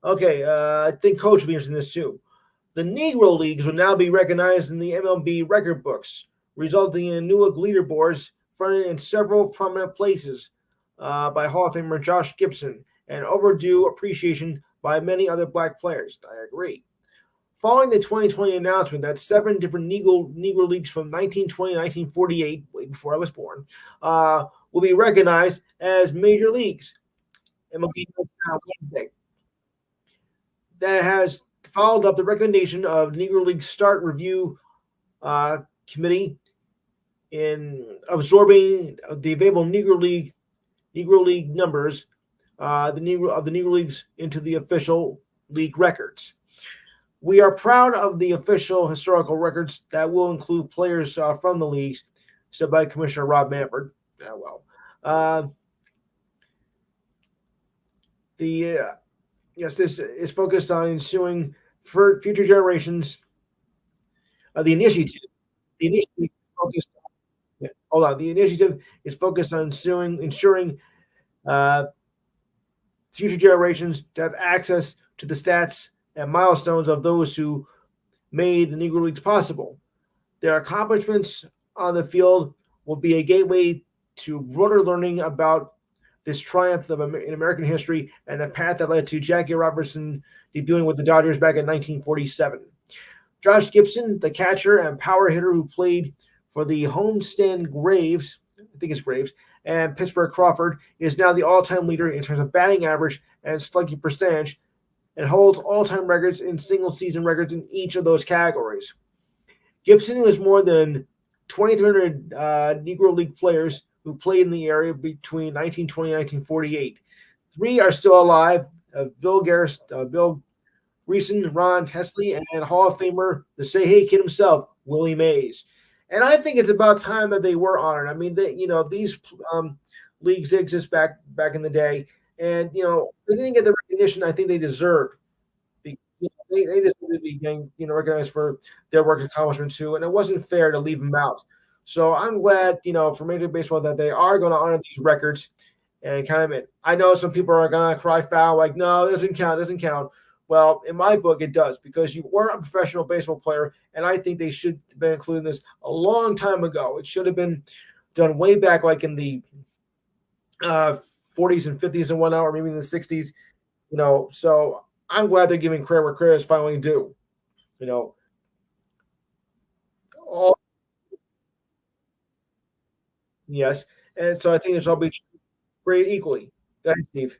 Okay, I think Coach will be interested in this too. The Negro Leagues will now be recognized in the MLB record books, resulting in new leaderboards fronted in several prominent places by Hall of Famer Josh Gibson and overdue appreciation by many other black players. I agree. Following the 2020 announcement that seven different Negro Leagues from 1920 to 1948, way before I was born, will be recognized as major leagues. MLB announced on Wednesday that has followed up the recommendation of Negro League Start Review Committee in absorbing the available Negro League numbers, the Negro Leagues into the official league records. We are proud of the official historical records that will include players from the leagues, said by Commissioner Rob Manfred. Yeah, well, uh, the yes, this is focused on ensuing for future generations. The initiative, the initiative focused. Yeah, hold on. The initiative is focused on ensuring uh, future generations to have access to the stats and milestones of those who made the Negro Leagues possible. Their accomplishments on the field will be a gateway to broader learning about this triumph in American history and the path that led to Jackie Robinson debuting with the Dodgers back in 1947. Josh Gibson, the catcher and power hitter who played for the Homestead Graves, I think it's Graves, and Pittsburgh Crawford, is now the all-time leader in terms of batting average and slugging percentage, and holds all-time records in single-season records in each of those categories. Gibson was more than 2,300 Negro League players who played in the area between 1920 and 1948. Three are still alive: Bill Reason, Ron Tesley, and Hall of Famer, the Say Hey Kid himself, Willie Mays. And I think it's about time that they were honored. I mean, these leagues exist back in the day, and they didn't get the recognition I think they deserved. They just need to be getting, recognized for their work accomplishments too, and it wasn't fair to leave them out. So I'm glad, for Major League Baseball that they are going to honor these records and kind of. I know some people are going to cry foul, like, no, it doesn't count, doesn't count. Well, in my book, it does because you were a professional baseball player, and I think they should have been including this a long time ago. It should have been done way back, like in the uh, 40s and 50s and whatnot, or maybe in the 60s. So I'm glad they're giving credit where credit is finally due. You know, all yes, and so I think it should all be treated equally. Go ahead, Steve.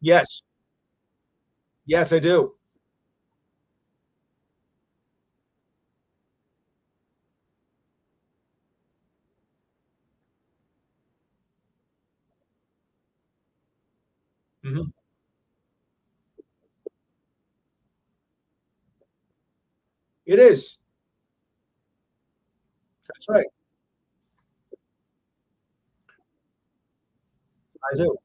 Yes, yes, I do. Mhm. It is. That's right. I do.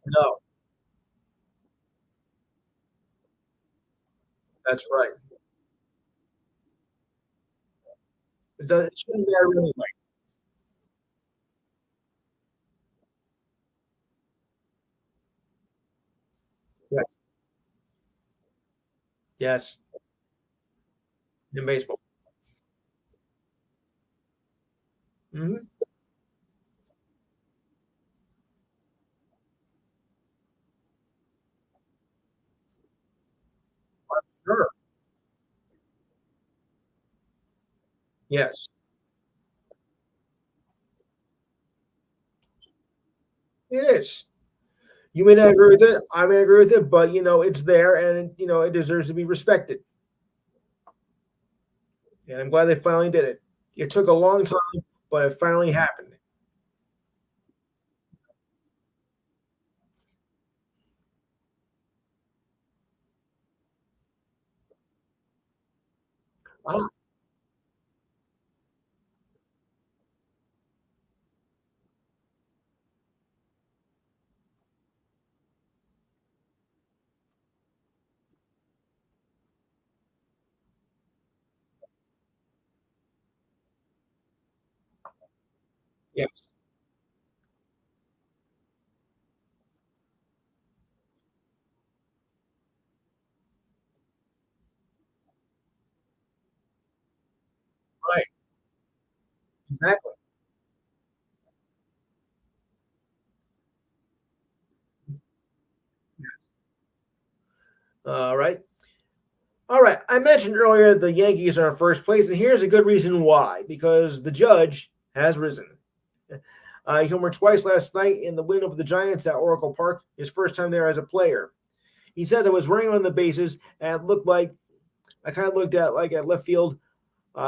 No, that's right. It shouldn't matter anyway. Yes, yes, in baseball. Mhm. Sure. Yes, it is. You may not agree with it. I may agree with it, but it's there, and it deserves to be respected. And I'm glad they finally did it. It took a long time, but it finally happened. Ah, yes, right, exactly. All right. All right. I mentioned earlier the Yankees are in first place, and here's a good reason why because the judge has risen. He homered twice last night in the win over the Giants at Oracle Park, his first time there as a player. He says I was running on the bases, and it looked like I kind of looked at like at left field,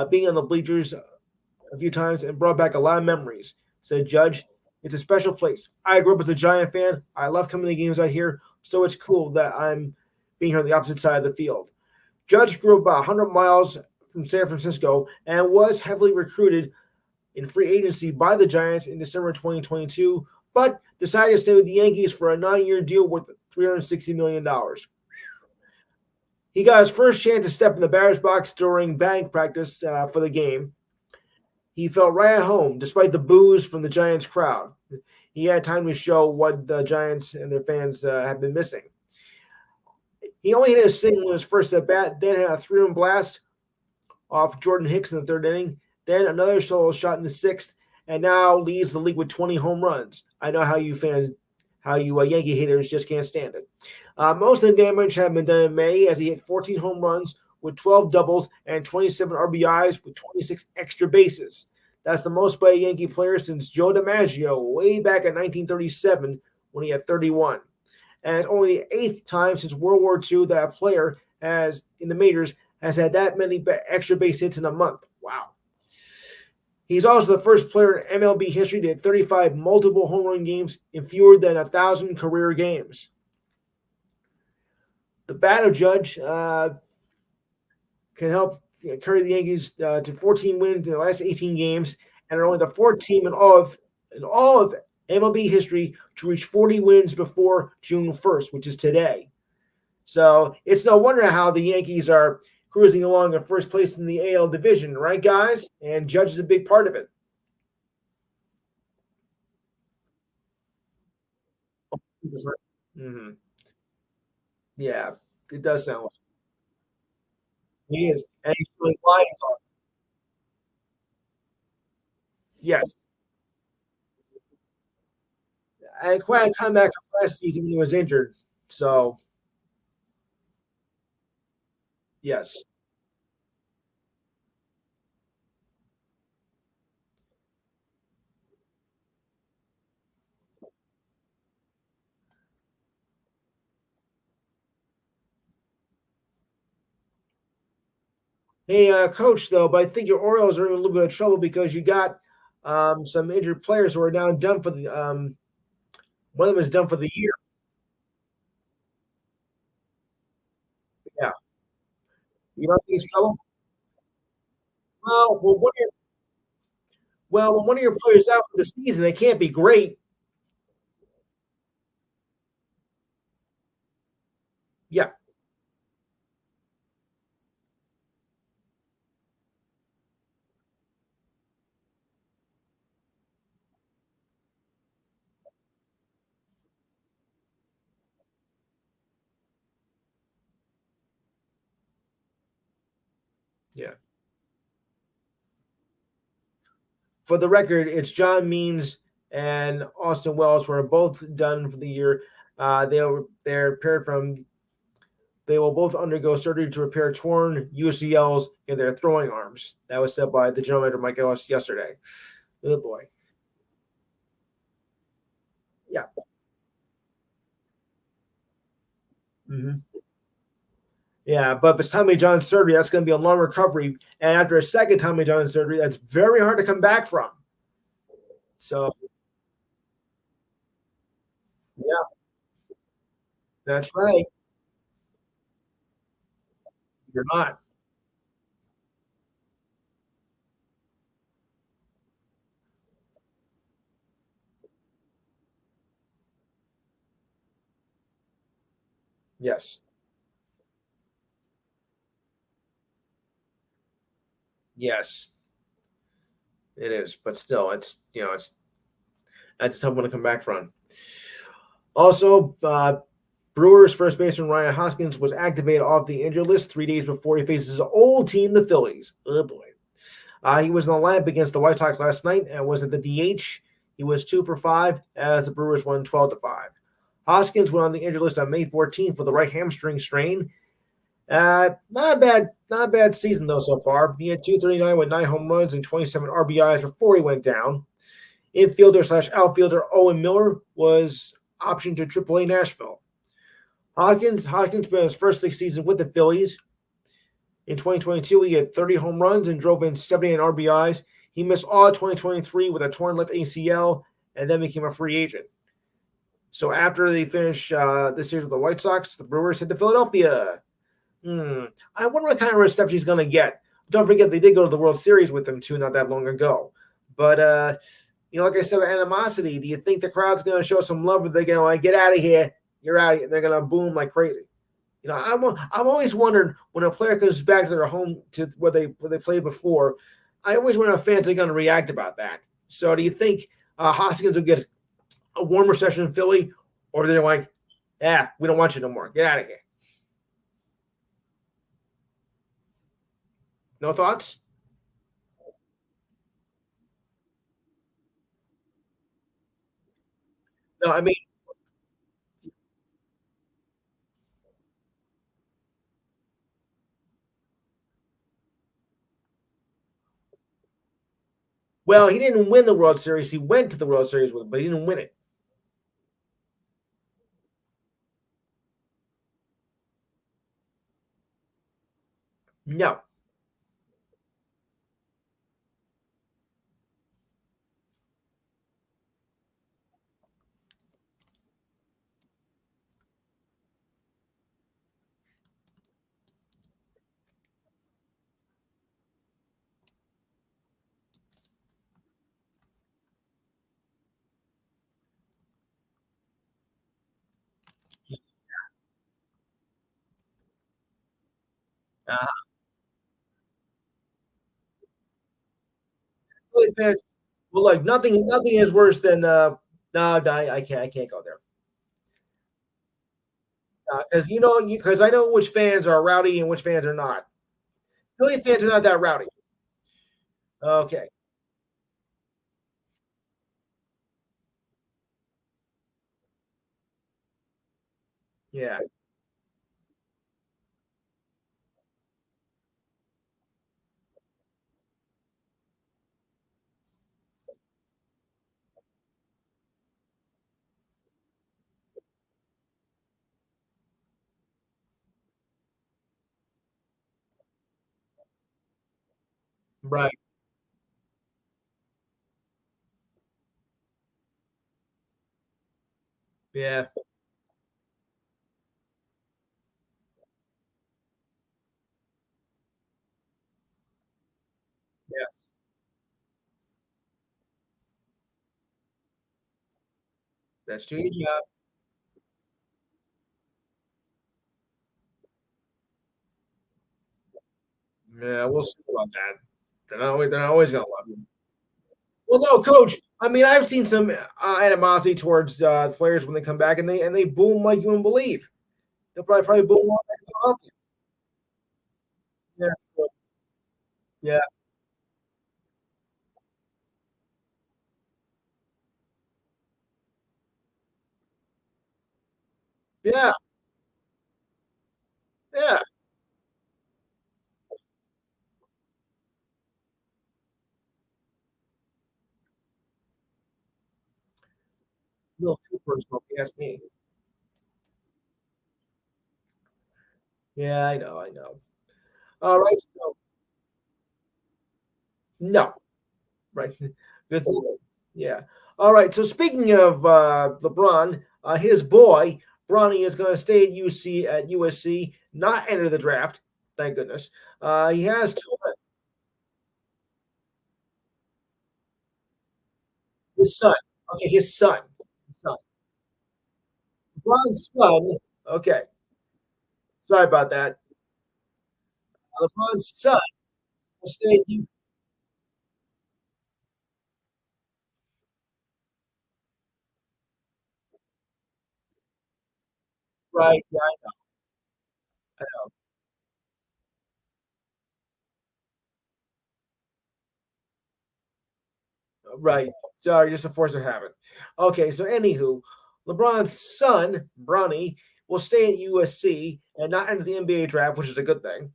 being on the bleachers a few times, and brought back a lot of memories. Said Judge, it's a special place. I grew up as a Giant fan. I love coming to games out here, so it's cool that I'm being here on the opposite side of the field. Judge grew up about 100 miles from San Francisco and was heavily recruited in free agency by the Giants in December 2022, but decided to stay with the Yankees for a 9-year deal worth $360 million. He got his first chance to step in the batter's box during batting practice for the game. He felt right at home despite the boos from the Giants crowd. He had time to show what the Giants and their fans have been missing. He only hit a single in his first at bat, then had a 3-run blast off Jordan Hicks in the third inning, then another solo shot in the sixth, and now leads the league with 20 home runs. I know how you fans, how you Yankee haters just can't stand it. Most of the damage had been done in May as he hit 14 home runs with 12 doubles and 27 RBIs with 26 extra bases. That's the most by a Yankee player since Joe DiMaggio way back in 1937 when he had 31. And it's only the eighth time since World War II that a player has in the majors has had that many extra base hits in a month. Wow. He's also the first player in MLB history to hit 35 multiple home run games in fewer than 1,000 career games. The battle judge can help carry the Yankees to 14 wins in the last 18 games, and are only the fourth team in all of MLB history to reach 40 wins before June 1st, which is today. So it's no wonder how the Yankees are cruising along in first place in the AL division, right, guys? And Judge is a big part of it. Mm-hmm. Yeah, it does sound like he is, and he's really wide. Yes, and Quinn come back from last season when he was injured. So yes. Hey, coach, though, but I think your Orioles are in a little bit of trouble because you got some injured players who are now done for the. One of them is done for the year. Yeah, you don't think it's trouble? Well, when one of your players out for the season, they can't be great. Yeah, yeah. For the record, it's John Means and Austin Wells who are both done for the year. They're paired from. They will both undergo surgery to repair torn UCLs in their throwing arms. That was said by the general manager Mike Ellis yesterday. Oh boy. Yeah. Mhm. Yeah, but if it's Tommy John surgery, that's going to be a long recovery. And after a second Tommy John surgery, that's very hard to come back from. So, yeah, that's right. You're not. Yes. Yes, it is. But still, it's that's a tough one to come back from. Also, Brewers first baseman Ryan Hoskins was activated off the injured list 3 days before he faces his old team, the Phillies. Oh boy. He was in the lineup against the White Sox last night and was at the DH. He was 2 for 5 as the Brewers won 12-5. Hoskins went on the injured list on May 14th with a right hamstring strain. Not a bad season though so far. He had 239 with 9 home runs and 27 RBIs before he went down. Infielder slash outfielder Owen Miller was optioned to AAA Nashville. Hawkins spent his first 6 seasons with the Phillies. In 2022, he had 30 home runs and drove in 79 RBIs. He missed all of 2023 with a torn left ACL and then became a free agent. So after they finish this series with the White Sox, the Brewers head to Philadelphia. I wonder what kind of reception he's going to get. Don't forget, they did go to the World Series with them too, not that long ago. But like I said, with animosity, do you think the crowd's going to show some love? Or they're going to like get out of here? You're out of here. They're going to boom like crazy. I've always wondered when a player comes back to their home to where they played before. I always wonder how fans are going to react about that. So, do you think Hoskins will get a warm reception in Philly, or they're like, "Yeah, we don't want you no more. Get out of here." No thoughts? No, I mean, Well, he didn't win the World Series. He went to the World Series with, but he didn't win it. No. Uh, Philly fans, well, like nothing is worse than no, no, I can't go there because because I know which fans are rowdy and which fans are not. Philly fans are not that rowdy. Okay, yeah, right, yeah, yeah. That's do your job. Yeah, we'll see about that. They're not always gonna love you. Well, no, coach. I mean, I've seen some animosity towards players when they come back, and they boom like you wouldn't believe. They'll probably boom more like Philadelphia. Yeah, yeah, yeah, yeah. A little too personal, if you ask me. Yeah, I know, I know. All right, so no, right. Good thing. Yeah. All right. So speaking of LeBron, his boy Bronny is going to stay at USC, not enter the draft. Thank goodness. He has his son. Okay, his son. His son. LeBron's son. Okay, sorry about that. LeBron's son will stay at U. Right. Yeah. I know. Right. Sorry, just a force of habit. Okay, so anywho, LeBron's son, Bronny, will stay at USC and not enter the NBA draft, which is a good thing.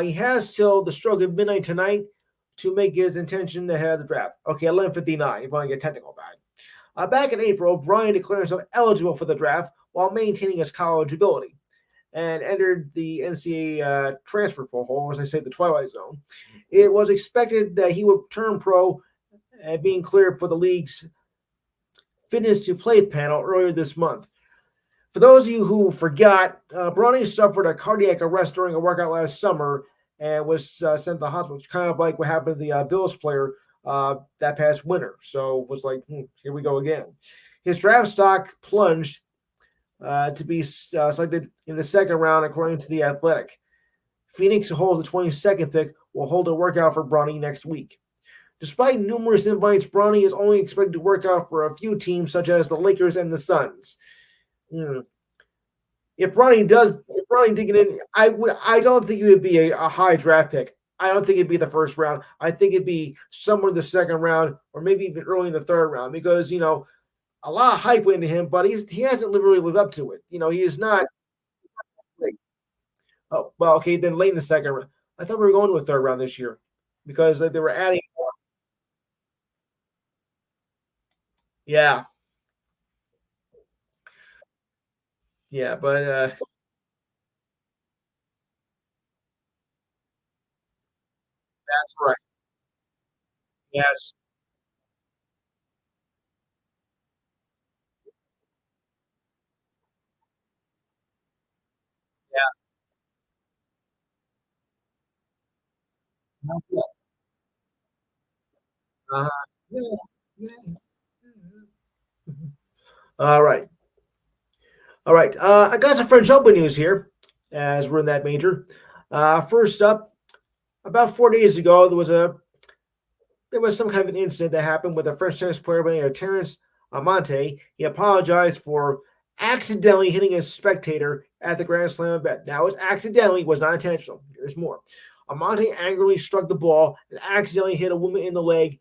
He has till the stroke of midnight tonight to make his intention ahead of the draft. Okay, 11:59. If you want to get technical about it. Back in April, Bronny declared himself eligible for the draft while maintaining his college ability and entered the NCAA transfer portal, as I say, the Twilight Zone. It was expected that he would turn pro and being cleared for the league's fitness to play panel earlier this month. For those of you who forgot, Bronny suffered a cardiac arrest during a workout last summer and was sent to the hospital, kind of like what happened to the Bills player that past winter. So it was like, here we go again. His draft stock plunged to be selected in the second round, according to The Athletic. Phoenix, who holds the 22nd pick, will hold a workout for Bronny next week. Despite numerous invites, Bronny is only expected to work out for a few teams, such as the Lakers and the Suns. Hmm. If Bronny did get in, I don't think it would be a high draft pick. I don't think it'd be the first round. I think it'd be somewhere in the second round, or maybe even early in the third round, because a lot of hype went into him, but he hasn't really lived up to it. He is not. Like, oh well, okay, then late in the second round. I thought we were going to a third round this year because they were adding. Yeah, yeah, but that's right. Yes. Yeah. Yeah. Uh-huh. Yeah. Yeah. Mhm. All right. All right. I got some French Open news here as we're in that major. First up, about 4 days ago, there was some kind of an incident that happened with a French tennis player by the name of Terence Amante. He apologized for accidentally hitting a spectator at the Grand Slam event. Now, it was accidentally, it was not intentional. There's more. Amante angrily struck the ball and accidentally hit a woman in the leg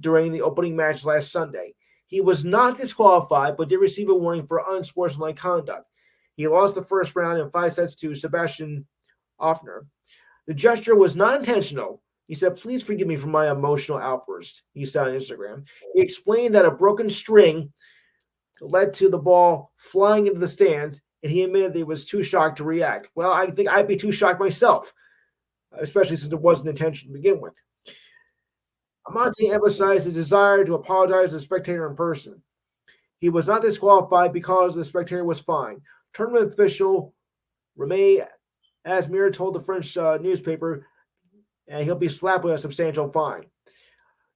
during the opening match last Sunday. He was not disqualified, but did receive a warning for unsportsmanlike conduct. He lost the first round in 5 sets to Sebastian Offner. The gesture was not intentional. He said, "Please forgive me for my emotional outburst," he said on Instagram. He explained that a broken string led to the ball flying into the stands, and he admitted that he was too shocked to react. Well, I think I'd be too shocked myself, especially since it wasn't intentional to begin with. Amante emphasized his desire to apologize to the spectator in person. He was not disqualified because the spectator was fine. Tournament official Remy Asmir told the French newspaper, and he'll be slapped with a substantial fine.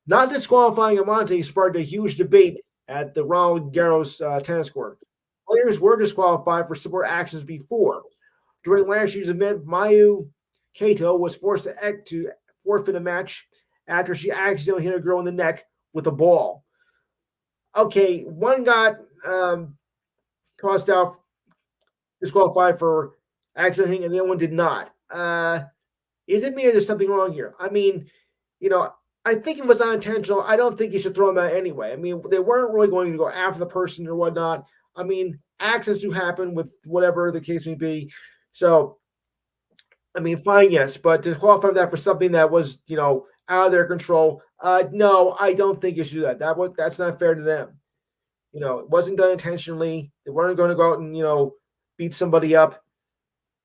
Not disqualifying Amante sparked a huge debate at the Roland Garros tennis court. Players were disqualified for similar actions before. During last year's event, Mayu Kato was forced to forfeit a match after she accidentally hit a girl in the neck with a ball. Okay, one got tossed out, disqualified for accident, and the other one did not. Is it me or there's something wrong here? I mean, you know, I think it was unintentional. I don't think you should throw them out anyway. I mean, they weren't really going to go after the person or whatnot. I mean, accidents do happen with whatever the case may be. So, I mean, fine, yes, but to qualify that for something that was, out of their control, no, I don't think you should do that. That's not fair to them. It wasn't done intentionally. They weren't going to go out and beat somebody up.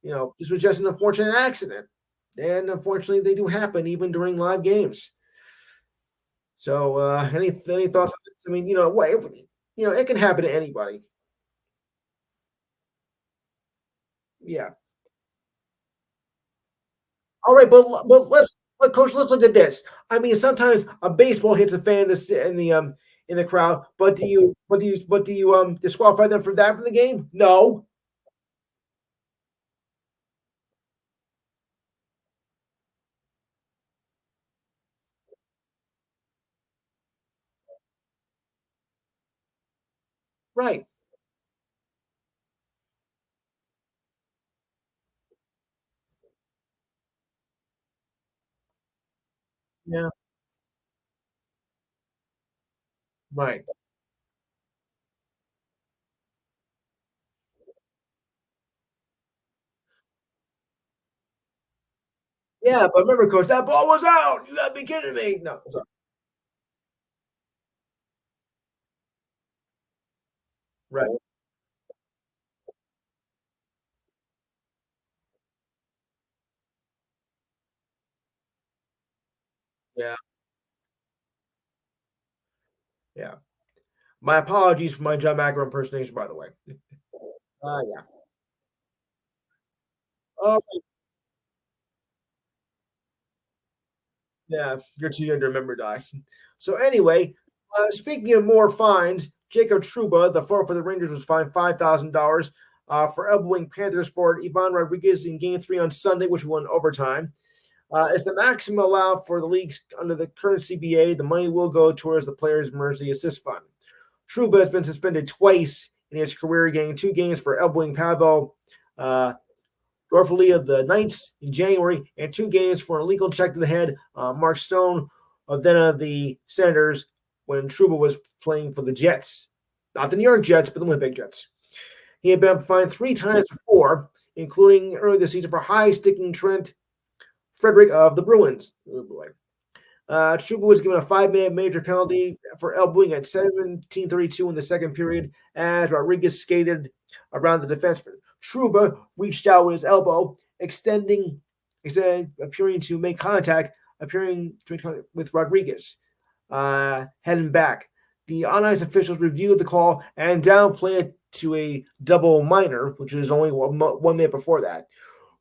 This was just an unfortunate accident, and unfortunately, they do happen even during live games. So, any thoughts on this? I mean, it can happen to anybody. Yeah. All right, but coach, let's look at this. I mean, sometimes a baseball hits a fan in the crowd, but do you disqualify them for that from the game? No. Right. Yeah. Right. Yeah, but remember, coach, that ball was out. You gotta be kidding me. No. Sorry. Right. Yeah. Yeah. My apologies for my John McEnroe impersonation, by the way. Yeah. Oh, yeah. You're too young to remember, die. So anyway, speaking of more fines, Jacob Truba, the forward for the Rangers, was fined $5,000 for elbowing Panthers forward Ivan Rodriguez in Game 3 on Sunday, which won overtime. As the maximum allowed for the leagues under the current CBA, the money will go towards the players' emergency assist fund. Truba has been suspended twice in his career, getting 2 games for elbowing Pavel Dorfley of the Knights in January, and 2 games for an illegal check to the head. Mark Stone of then of the Senators when Truba was playing for the Jets, not the New York Jets, but the Winnipeg Jets. He had been fined 3 times before, including early this season for high sticking Trent Frederick of the Bruins. Oh boy. Chuba was given a 5-minute major penalty for elbowing at 17:32 in the second period as Rodriguez skated around the defenseman. Truba reached out with his elbow, appearing to make contact, with Rodriguez, heading back. The on ice officials reviewed the call and downplayed it to a double minor, which was only 1 minute before that.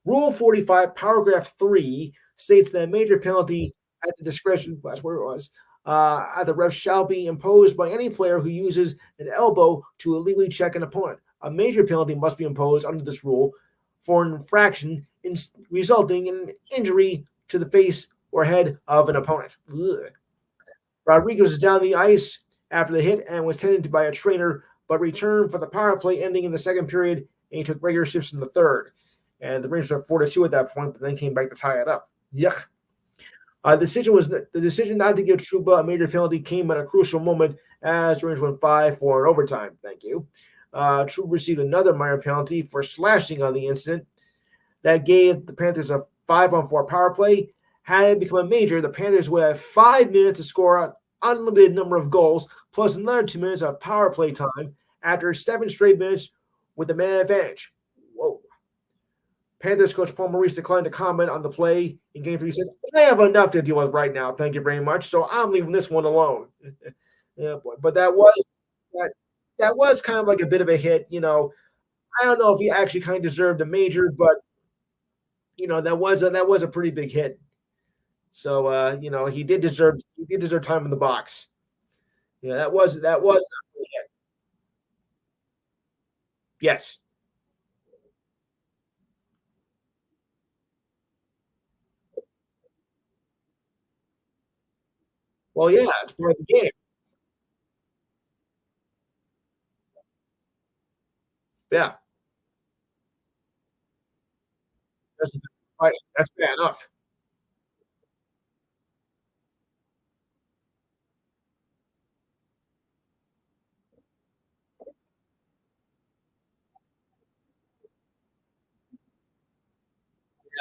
Rule 45, paragraph 3, states that a major penalty at the discretion, that's where it was, at the ref shall be imposed by any player who uses an elbow to illegally check an opponent. A major penalty must be imposed under this rule for an infraction resulting in injury to the face or head of an opponent. Ugh. Rodriguez was down the ice after the hit and was tended to by a trainer, but returned for the power play ending in the second period, and he took regular shifts in the third. And the Rangers were 4-2 at that point, but then came back to tie it up. Yuck. The decision not to give Trouba a major penalty came at a crucial moment as the Rangers went 5-4 in overtime. Thank you. Trouba received another minor penalty for slashing on the incident. That gave the Panthers a 5-on-4 power play. Had it become a major, the Panthers would have 5 minutes to score an unlimited number of goals, plus another 2 minutes of power play time after 7 straight minutes with the man advantage. Whoa. Panthers coach Paul Maurice declined to comment on the play in Game 3. He says, I have enough to deal with right now. Thank you very much. So I'm leaving this one alone. Yeah, boy. But that was kind of like a bit of a hit. I don't know if he actually kind of deserved a major, but that was a pretty big hit. So he did deserve time in the box. Yeah, that was a hit. Yes. Well, yeah, it's part of the game. Yeah, that's right. That's bad enough.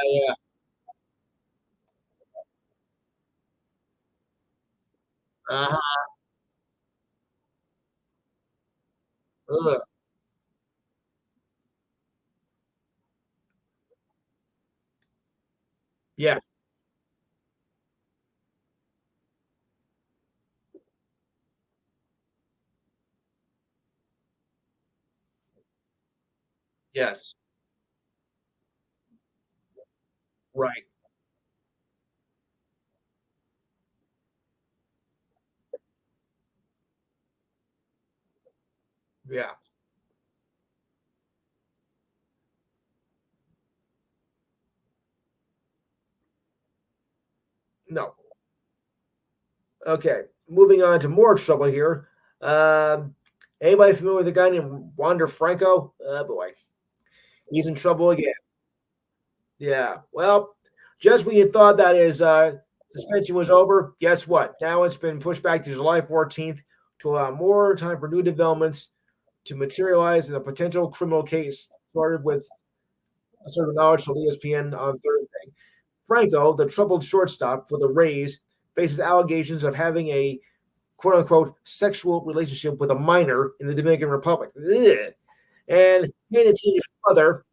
Yeah, yeah. Uh-huh. Ugh. Yeah. Yes. Right. Yeah. No. Okay. Moving on to more trouble here. Um, Anybody familiar with a guy named Wander Franco? Oh boy, he's in trouble again. Yeah. Well, just when you thought that his suspension was over, guess what? Now it's been pushed back to July 14th to allow more time for new developments to materialize in a potential criminal case. Started with a sort of knowledge told ESPN on Thursday. Franco, the troubled shortstop for the Rays, faces allegations of having a quote unquote sexual relationship with a minor in the Dominican Republic. Ugh. And paying the teenage mother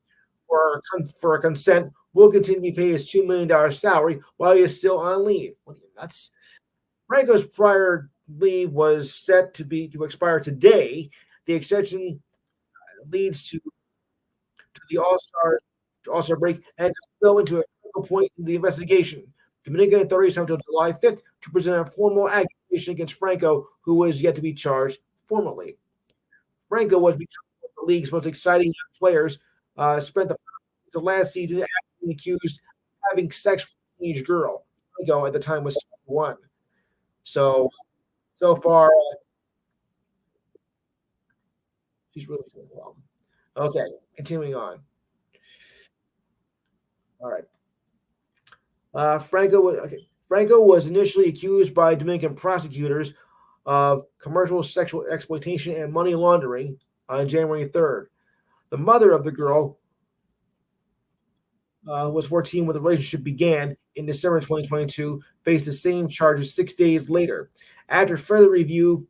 for a consent will continue to be paid his $2 million salary while he is still on leave. What are you nuts? Franco's prior leave was set to expire today. The extension leads to the All Star break and to spill into a critical point in the investigation. Dominican authorities have until July 5th to present a formal accusation against Franco, who is yet to be charged formally. Franco was becoming one of the league's most exciting young players. Spent the last season after being accused of having sex with a teenage girl. Franco at the time was 21. So far, she's really doing well. Okay, continuing on. All right. Franco was initially accused by Dominican prosecutors of commercial sexual exploitation and money laundering on January 3rd. The mother of the girl was 14 when the relationship began in December 2022 faced the same charges 6 days later. After further review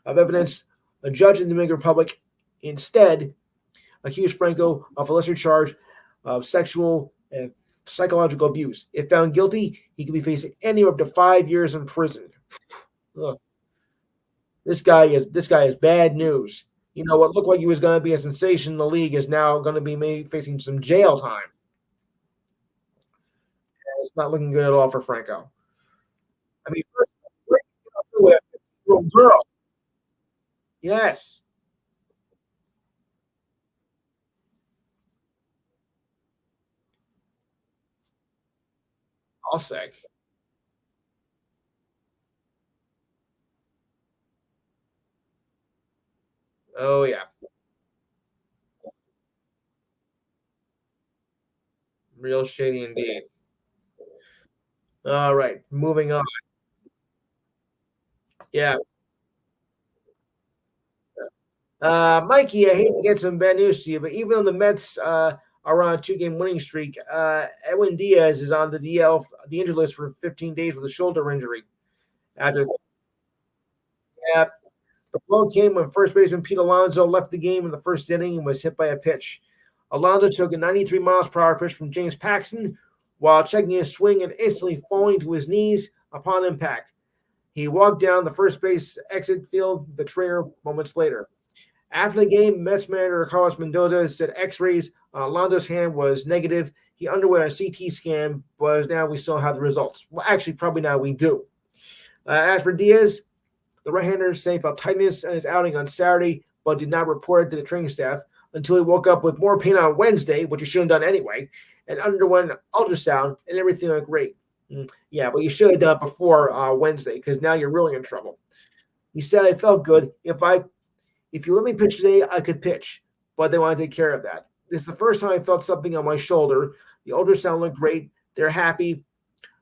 of evidence, a judge in the Dominican Republic instead accused Franco of a lesser charge of sexual and psychological abuse. If found guilty, he could be facing anywhere up to 5 years in prison. Ugh. This guy is bad news. You know what looked like he was going to be a sensation in the league is now going to be facing some jail time. It's not looking good at all for Franco. I mean, with a little girl. Yes, I'll say. Oh yeah, real shady indeed. All right, moving on. Yeah, Mikey, I hate to get some bad news to you, but even though the Mets are on a two-game winning streak, Edwin Diaz is on the the injured list for 15 days with a shoulder injury. After yeah, the blow came when first baseman Pete Alonso left the game in the first inning and was hit by a pitch. Alonso took a 93 miles per hour pitch from James Paxton while checking his swing and instantly falling to his knees upon impact. He walked down the first base exit field, the trainer, moments later. After the game, Mets manager Carlos Mendoza said X-rays on Alonso's hand was negative. He underwent a CT scan, but now we still have the results. Well, actually, probably now we do. As for Diaz, the right-hander said he felt tightness in his outing on Saturday, but did not report it to the training staff until he woke up with more pain on Wednesday, which he shouldn't have done anyway, and underwent ultrasound, and everything went great. Yeah, but you should have done it before Wednesday because now you're really in trouble. He said, I felt good. If you let me pitch today, I could pitch, but they want to take care of that. This is the first time I felt something on my shoulder. The ultrasound looked great. They're happy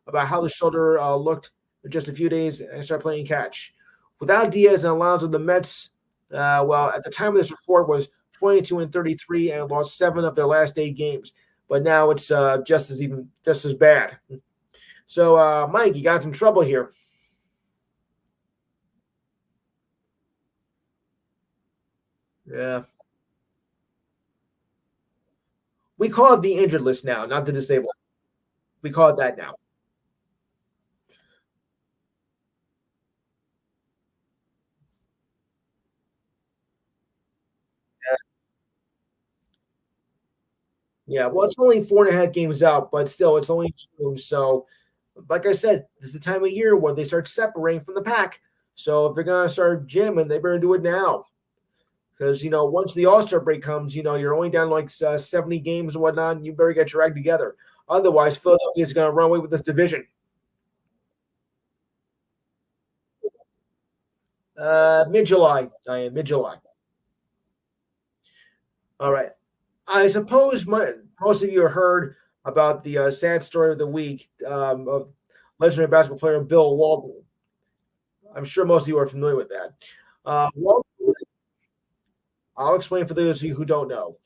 about how the shoulder looked in just a few days, and I started playing catch. Without Diaz and Alonso, the Mets, well, at the time of this report, was 22-33 and lost 7 of their last 8 games. But now it's just as bad. So, Mike, you got some trouble here. Yeah, we call it the injured list now, not the disabled. We call it that now. Yeah, well, it's only 4.5 games out, but still, it's only two. So, like I said, this is the time of year where they start separating from the pack. So, if they're gonna start jamming, they better do it now. Because once the All Star break comes, you're only down like 70 games and whatnot. And you better get your act together. Otherwise, Philadelphia is going to run away with this division. Mid July, Diane, mid July. All right. I suppose most of you have heard about the sad story of the week of legendary basketball player Bill Walton. I'm sure most of you are familiar with that. Walton, I'll explain for those of you who don't know.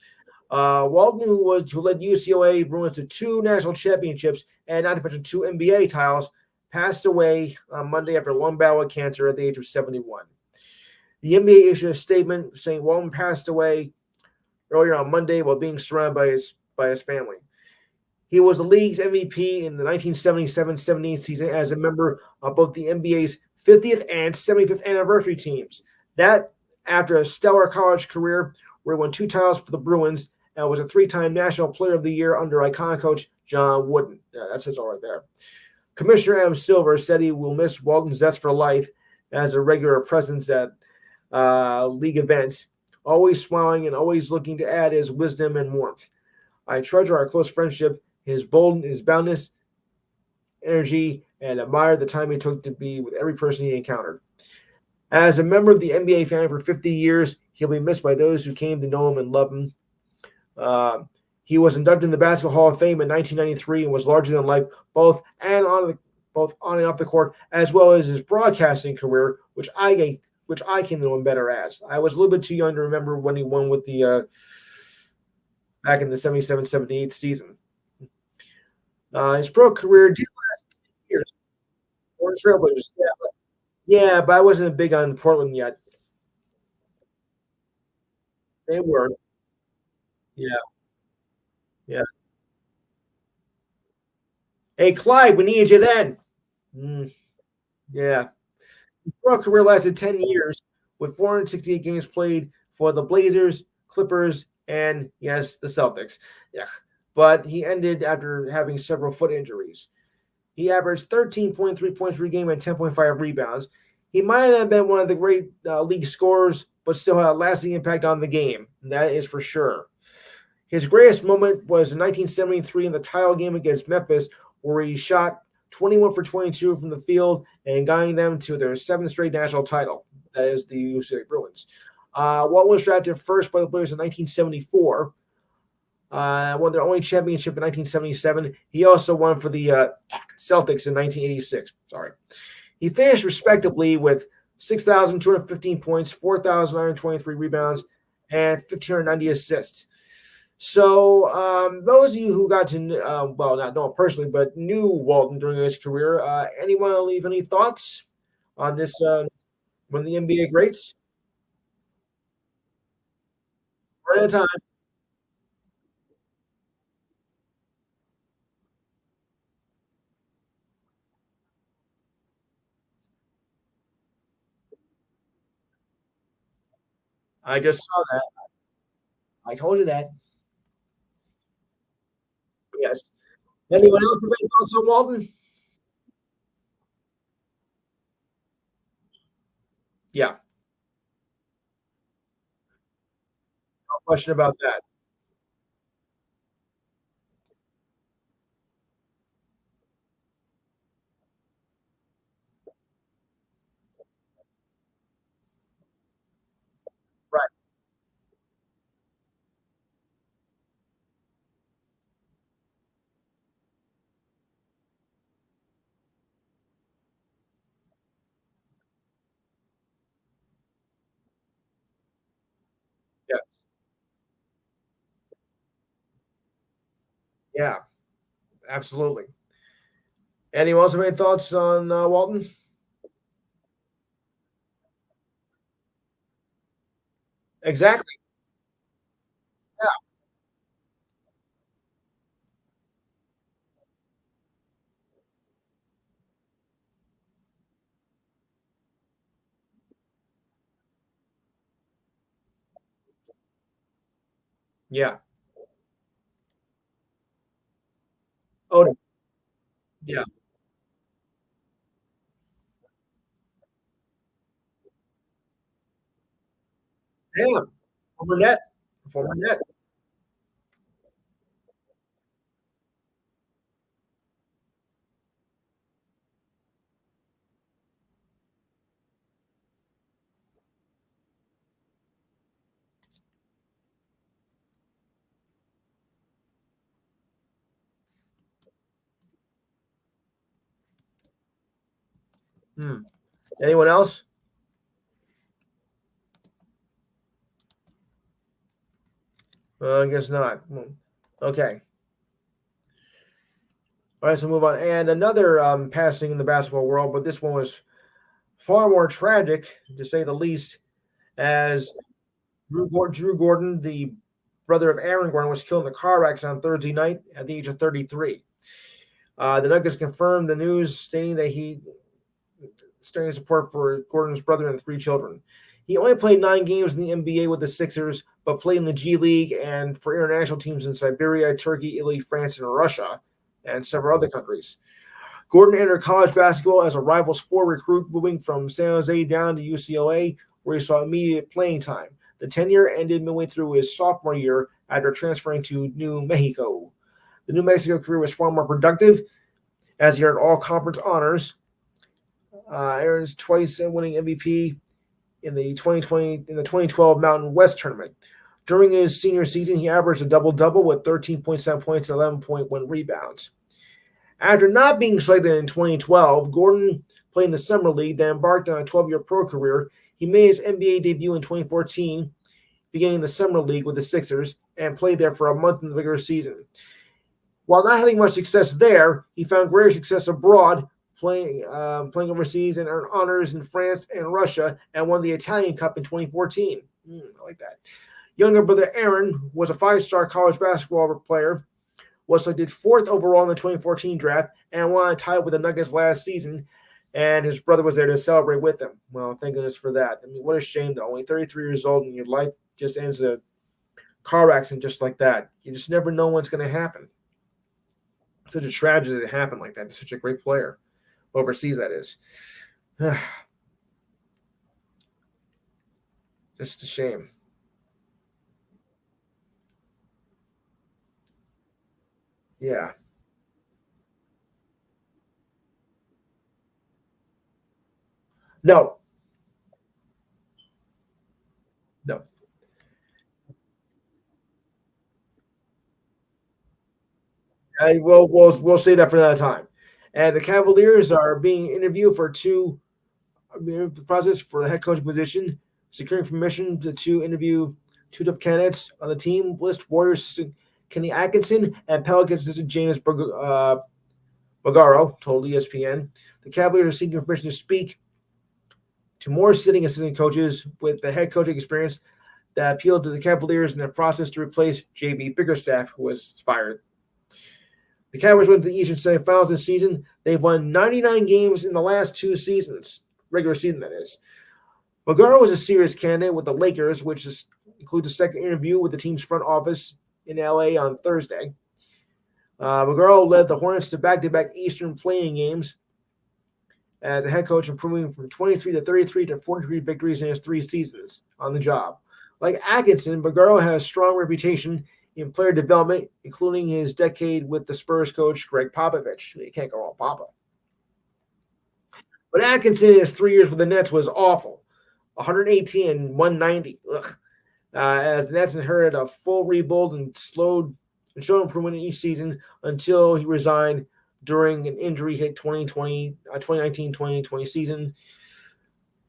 Walton, who led UCLA Bruins to 2 national championships and not to mention 2 NBA titles, passed away on Monday after a long battle with cancer at the age of 71. The NBA issued a statement saying Walton passed away earlier on Monday while being surrounded by his family. He was the league's MVP in the 1977-78 season as a member of both the NBA's 50th and 75th anniversary teams. That after a stellar college career where he won 2 titles for the Bruins and was a 3-time National Player of the Year under iconic coach John Wooden. Yeah, that says all right there. Commissioner Adam Silver said he will miss Walton's zest for life as a regular presence at league events, always smiling and always looking to add his wisdom and warmth. I treasure our close friendship, his boundless energy, and admire the time he took to be with every person he encountered. As a member of the NBA family for 50 years, he'll be missed by those who came to know him and love him. He was inducted in the Basketball Hall of Fame in 1993 and was larger than life both on and off the court, as well as his broadcasting career, which I came to know him better as. I was a little bit too young to remember when he won with the back in the 77-78 season. His pro career did Portland Trailblazers. Yeah, yeah, but I wasn't big on Portland yet. They were. Yeah, yeah. Hey, Clyde, we needed you then. Mm, yeah. Pro career lasted 10 years with 468 games played for the Blazers, Clippers, and yes, the Celtics. Yeah. But he ended after having several foot injuries. He averaged 13.3 points per game and 10.5 rebounds. He might have been one of the great league scorers, but still had a lasting impact on the game. That is for sure. His greatest moment was in 1973 in the title game against Memphis, where he shot 21 for 22 from the field and guiding them to their seventh straight national title. That is the UCLA Bruins. Walton was drafted first by the Blazers in 1974. Won their only championship in 1977. He also won for the Celtics in 1986. Sorry. He finished respectably with 6,215 points, 4,923 rebounds, and 1,590 assists. So, those of you who got to, well, not know him personally, but knew Walton during his career, anyone leave any thoughts on this, one of the NBA greats? One at a time. I just saw that. I told you that. Yes. Anyone else have any thoughts on Walton? Yeah, no question about that. Right. Yeah. Yeah, absolutely. Anyone else have any thoughts on Walton? Exactly. Yeah. Yeah. Oh, yeah. Yeah. Former net. Former net. Hmm. Anyone else? I guess not. Okay. All right, so move on. And another passing in the basketball world, but this one was far more tragic, to say the least, as Drew Gordon, the brother of Aaron Gordon, was killed in a car accident on Thursday night at the age of 33. The Nuggets confirmed the news, stating that he stating support for Gordon's brother and three children. He only played 9 games in the NBA with the Sixers, but played in the G League and for international teams in Siberia, Turkey, Italy, France, and Russia, and several other countries. Gordon entered college basketball as a Rivals 4 recruit, moving from San Jose down to UCLA, where he saw immediate playing time. The tenure ended midway through his sophomore year after transferring to New Mexico. The New Mexico career was far more productive, as he earned all conference honors. Aaron's twice winning MVP in the 2012 Mountain West tournament. During his senior season, he averaged a double-double with 13.7 points and 11.1 rebounds. After not being selected in 2012, Gordon played in the Summer League, then embarked on a 12-year pro career. He made his NBA debut in 2014, beginning the Summer League with the Sixers, and played there for a month in the regular season. While not having much success there, he found greater success abroad, playing overseas and earned honors in France and Russia, and won the Italian Cup in 2014. I like that. Younger brother Aaron was a five-star college basketball player, was selected fourth overall in the 2014 draft, and won a title with the Nuggets last season. And his brother was there to celebrate with him. Well, thank goodness for that. I mean, what a shame, though. Only 33 years old, and your life just ends in a car accident just like that. You just never know what's going to happen. Such a tragedy that it happened like that. He's such a great player. Overseas, that is. Just a shame. Yeah. No. No. We'll say that for another time. And the Cavaliers are being interviewed for the process for the head coach position, securing permission to interview two top candidates on the team list: Warriors assistant Kenny Atkinson and Pelicans assistant James Bagaro told ESPN. The Cavaliers are seeking permission to speak to more sitting assistant coaches with the head coaching experience that appealed to the Cavaliers in their process to replace JB Bickerstaff, who was fired. The Cavaliers went to the Eastern semifinals this season. They've won 99 games in the last two seasons, regular season, that is. Bagaro was a serious candidate with the Lakers, which includes a second interview with the team's front office in LA on Thursday. Bagaro led the Hornets to back-to-back Eastern playing games as a head coach, improving from 23 to 33 to 43 victories in his three seasons on the job. Like Atkinson, Bagaro has a strong reputation in player development, including his decade with the Spurs coach Greg Popovich. You can't go wrong, Papa. But Atkinson in his 3 years with the Nets was awful. 118 and 190. As the Nets inherited a full rebuild and showed improvement in each season until he resigned during an injury hit 2019-2020 season,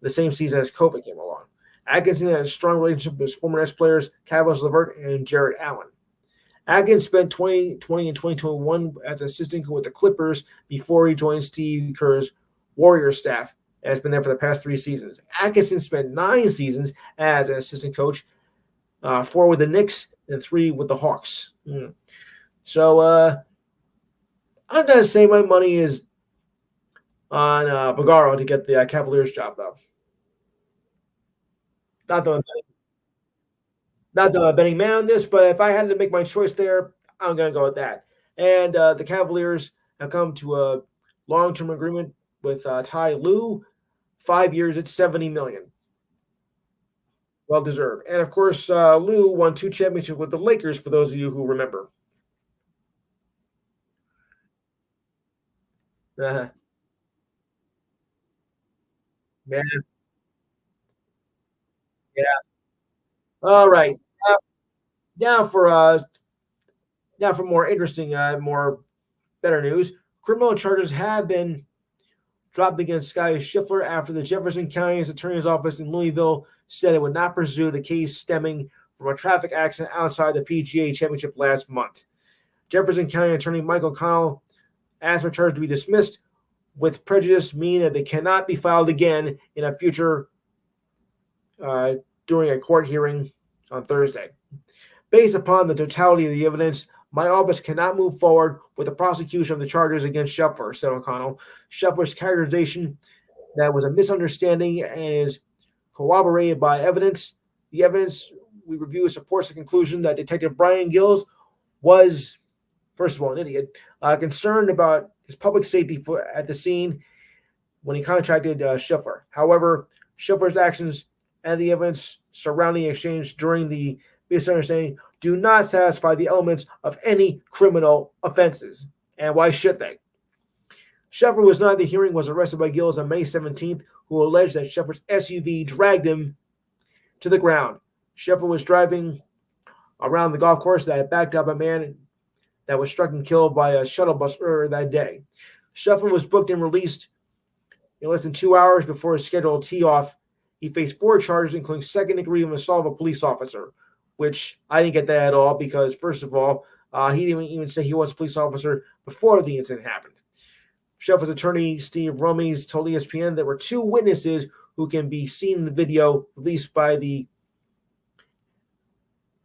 the same season as COVID came along. Atkinson had a strong relationship with his former Nets players, Caris LeVert and Jarrett Allen. Atkins spent 2020 and 2021 as assistant with the Clippers before he joined Steve Kerr's Warriors staff and has been there for the past three seasons. Atkinson spent 9 seasons as an assistant coach, 4 with the Knicks and 3 with the Hawks. So I'm going to say my money is on Bagaro to get the Cavaliers job, though. Not the betting man on this, but if I had to make my choice there, I'm going to go with that. And the Cavaliers have come to a long-term agreement with Ty Lue, 5 years at $70 million. Well deserved. And of course, Lue won 2 championships with the Lakers, for those of you who remember. Uh-huh. Man, yeah. All right. Uh, now for uh, now for more interesting, more better news. Criminal charges have been dropped against Sky Schiffler after the Jefferson County's Attorney's Office in Louisville said it would not pursue the case stemming from a traffic accident outside the PGA Championship last month. Jefferson County Attorney Michael Connell asked for charges to be dismissed with prejudice, meaning that they cannot be filed again in a future during a court hearing on Thursday. Based upon the totality of the evidence, my office cannot move forward with the prosecution of the charges against Schiffler, said O'Connell. Schiffler's characterization that was a misunderstanding and is corroborated by evidence. The evidence we review supports the conclusion that Detective Brian Gills was, first of all, an idiot, concerned about his public safety at the scene when he contracted Schiffler. However, Schiffler's actions and the evidence surrounding the exchange during the misunderstanding do not satisfy the elements of any criminal offenses. And why should they? Schiffler was not at the hearing, was arrested by Gills on May 17th, who alleged that Schiffler's SUV dragged him to the ground. Schiffler was driving around the golf course that had backed up a man that was struck and killed by a shuttle bus earlier that day. Schiffler was booked and released in less than 2 hours before his scheduled tee-off. He faced 4 charges, including second-degree assault of a police officer, which I didn't get that at all because, first of all, he didn't even say he was a police officer before the incident happened. Sheffield attorney Steve Rummies told ESPN there were two witnesses who can be seen in the video released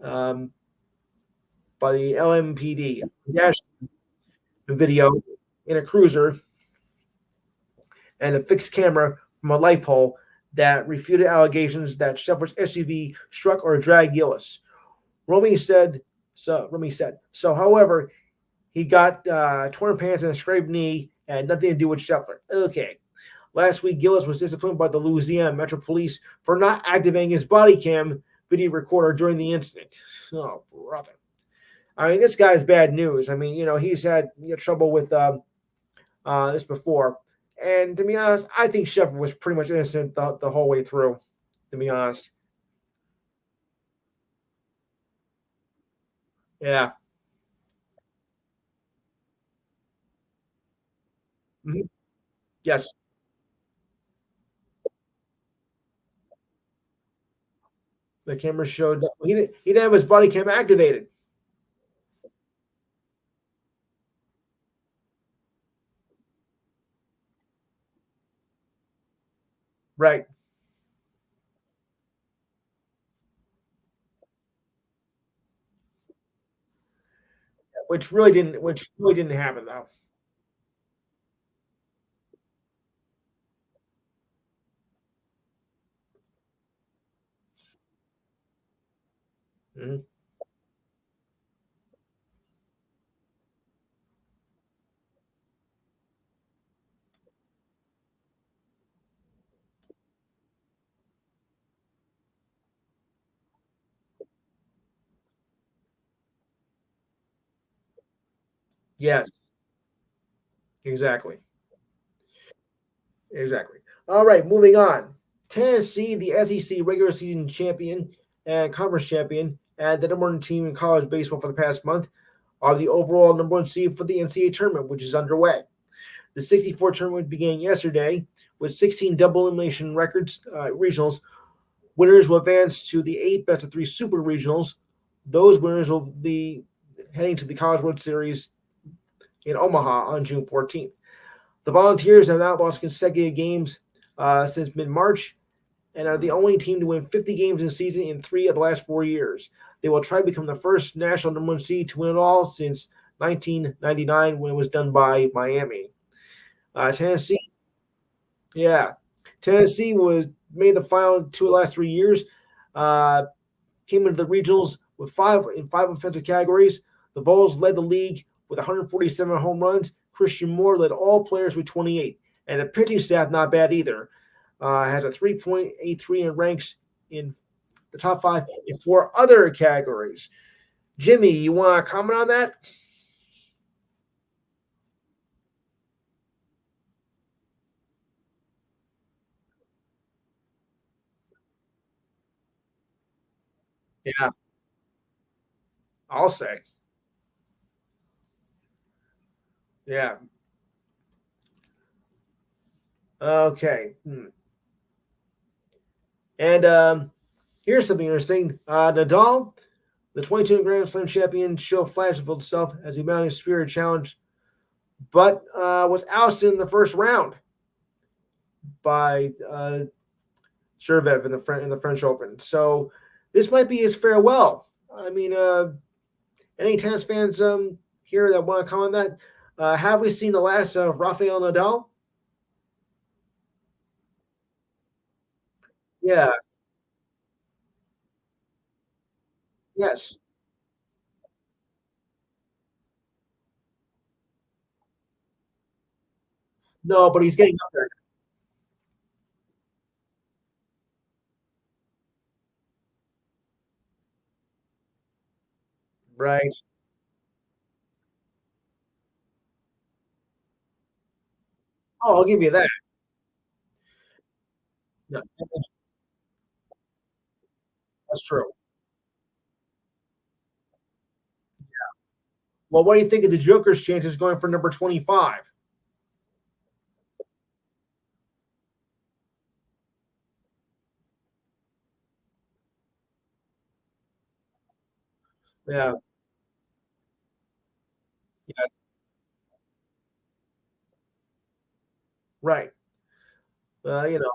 um, by the LMPD dash video in a cruiser and a fixed camera from a light pole that refuted allegations that Sheffield's SUV struck or dragged Gillis. Rummy said, so, however, he got torn pants and a scraped knee and had nothing to do with Scheffler. Okay. Last week, Gillis was disciplined by the Louisiana Metro Police for not activating his body cam video recorder during the incident. Oh, brother. I mean, this guy's bad news. I mean, he's had trouble with this before. And to be honest, I think Sheffield was pretty much innocent the whole way through, to be honest. Yeah. Mhm. Yes. The camera showed he didn't have his body cam activated. Right. Which really didn't happen though. Mhm. Yes, exactly. Exactly. All right, moving on. Tennessee, the SEC regular season champion and conference champion, and the number one team in college baseball for the past month, are the overall number one seed for the NCAA tournament, which is underway. The 64 tournament began yesterday with 16 double elimination records regionals. Winners will advance to the eight best of three super regionals. Those winners will be heading to the College World Series in Omaha on June 14th. The Volunteers have not lost consecutive games since mid March and are the only team to win 50 games in a season in 3 of the last 4 years. They will try to become the first national number one seed to win it all since 1999 when it was done by Miami. Tennessee, yeah, Tennessee was made the final 2 of the last 3 years. Uh, Came into the regionals with five offensive categories. The Vols led the league with 147 home runs. Christian Moore led all players with 28, and the pitching staff not bad either. Has a 3.83 in ranks in the top five in four other categories. Jimmy, you want to comment on that? Yeah, I'll say. Yeah. Okay. And here's something interesting. Nadal, the 22 Grand Slam champion, showed flashes of himself as he mounted his Spirit Challenge, but was ousted in the first round by Zverev in the French Open. So this might be his farewell. I mean, any tennis fans here that want to comment on that? Have we seen the last of Rafael Nadal? Yeah. Yes. No, but he's getting up there. Right. Oh, I'll give you that. Yeah, that's true. Well, what do you think of the Joker's chances going for number 25? Yeah. Yeah. Right. You know,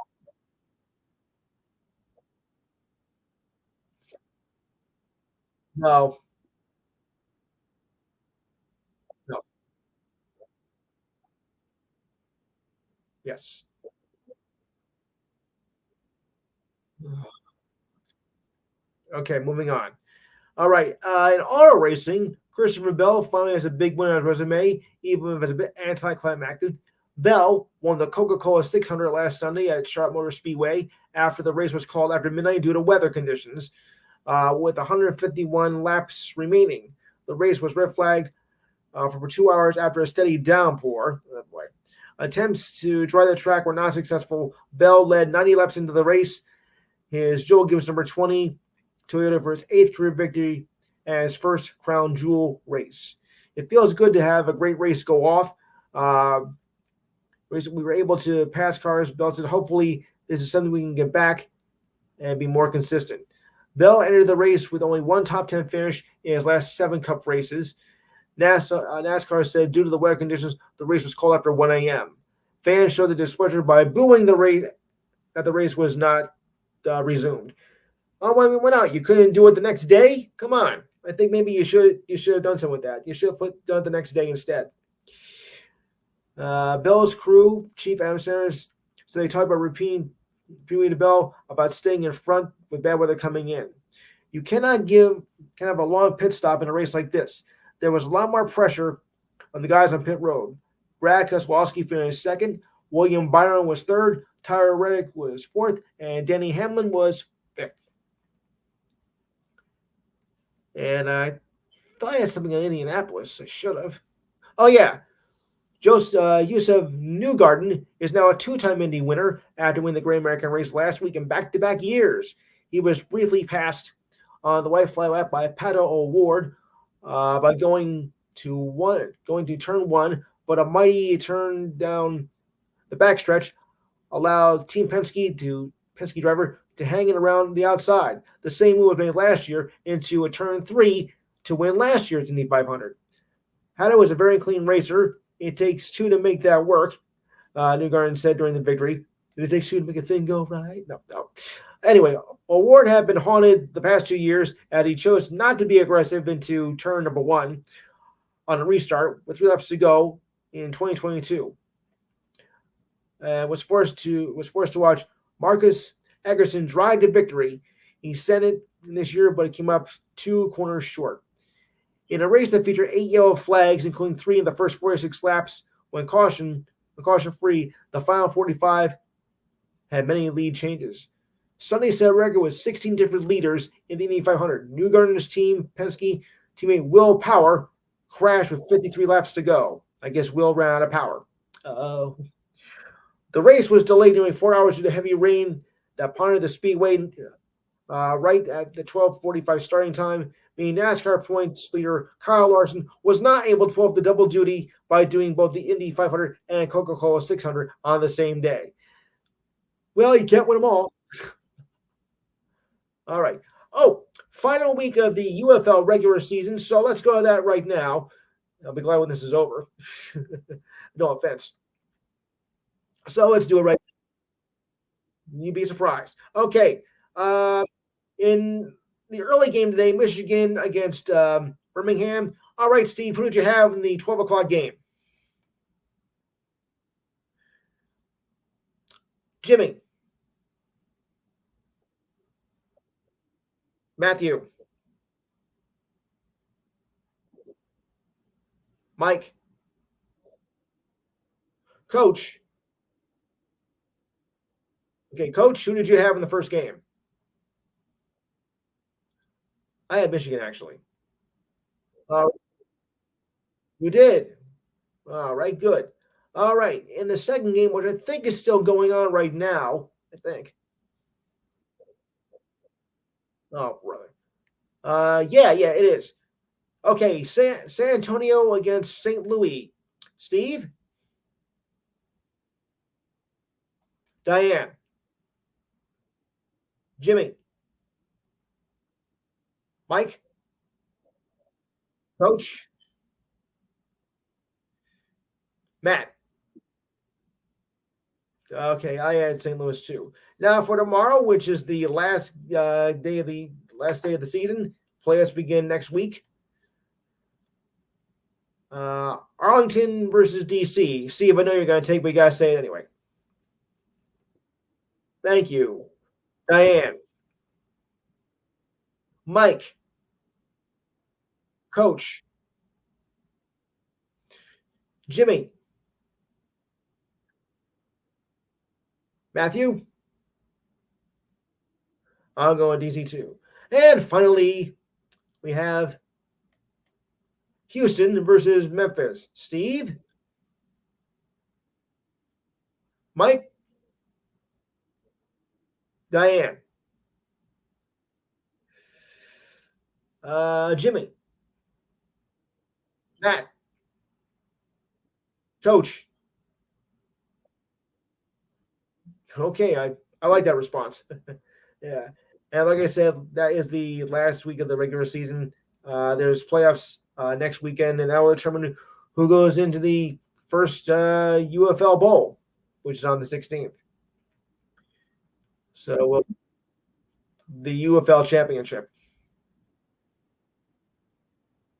no, no, yes. Okay, moving on. All right. In auto racing, Christopher Bell finally has a big win on his resume, even if it's a bit anticlimactic. Bell won the Coca Cola 600 last Sunday at Charlotte Motor Speedway after the race was called after midnight due to weather conditions, with 151 laps remaining. The race was red flagged for 2 hours after a steady downpour. Oh, boy. Attempts to dry the track were not successful. Bell led 90 laps into the race. His Joel Gibbs number 20 Toyota for his eighth career victory and his first crown jewel race. It feels good to have a great race go off. Uh, we were able to pass cars, belted. Hopefully, this is something we can get back and be more consistent. Bell entered the race with only one top 10 finish in his last 7 Cup races. NASCAR said due to the weather conditions, the race was called after 1 a.m. Fans showed their displeasure by booing the race that the race was not resumed. Oh, well, we went out. You couldn't do it the next day. Come on. I think maybe you should have done something with that. You should have done it the next day instead. Bell's crew, Chief Adam Sanders, so they talked about repeating to Bell about staying in front with bad weather coming in. You cannot give kind of a long pit stop in a race like this. There was a lot more pressure on the guys on pit road. Brad Keselowski finished second. William Byron was third. Tyler Reddick was fourth, and Denny Hamlin was fifth. And I thought I had something in Indianapolis. I should have. Oh yeah, Yusuf Newgarden is now a two-time Indy winner after winning the Great American Race last week in back-to-back years. He was briefly passed on the white flag lap by Pato O'Ward by going to turn one, but a mighty turn down the backstretch allowed Team Penske driver to hang it around the outside. The same move was made last year into a turn three to win last year's Indy 500. Hatta was a very clean racer. It takes two to make that work, Newgarden said during the victory. It takes two to make a thing go right. No, no. Anyway, O'Ward had been haunted the past 2 years as he chose not to be aggressive into turn number one on a restart with 3 laps to go in 2022. Was forced to watch Marcus Eggerson drive to victory. He said it this year, but it came up 2 corners short. In a race that featured 8 yellow flags, including 3 in the first 46 laps, when caution free, the final 45 had many lead changes. Sunday set a record with 16 different leaders in the Indy 500. Newgarden's team, Penske teammate Will Power, crashed with 53 laps to go. I guess Will ran out of power. The race was delayed nearly 4 hours due to heavy rain that pounded the speedway right at the 12:45 starting time, meaning NASCAR points leader Kyle Larson was not able to pull off the double duty by doing both the Indy 500 and Coca-Cola 600 on the same day. Well, you can't win them all. All right. Oh, final week of the UFL regular season, so let's go to that right now. I'll be glad when this is over. No offense. So let's do it right. You'd be surprised. Okay. In the early game today, Michigan against Birmingham. All right, Steve, who did you have in the 12 o'clock game? Jimmy, Matthew, Mike, Coach. Okay, Coach, who did you have in the first game? I had Michigan, actually. Uh, you did. All right, good. All right, in the second game, which I think is still going on right now, I think. Oh, brother. Yeah, it is. Okay, San Antonio against St. Louis. Steve, Diane, Jimmy, Mike, Coach, Matt. Okay, I had St. Louis too. Now for tomorrow, which is the last day of the season, playoffs begin next week. Arlington versus DC. Steve, I know you're going to take, but you got to say it anyway. Thank you, Diane, Mike, Coach, Jimmy, Matthew. I'll go on DC too. And finally, we have Houston versus Memphis. Steve, Mike, Diane, Jimmy, Matt, Coach. Okay, I like that response. Yeah, and like I said, that is the last week of the regular season. There's playoffs next weekend, and that will determine who goes into the first UFL Bowl, which is on the 16th. So the UFL Championship,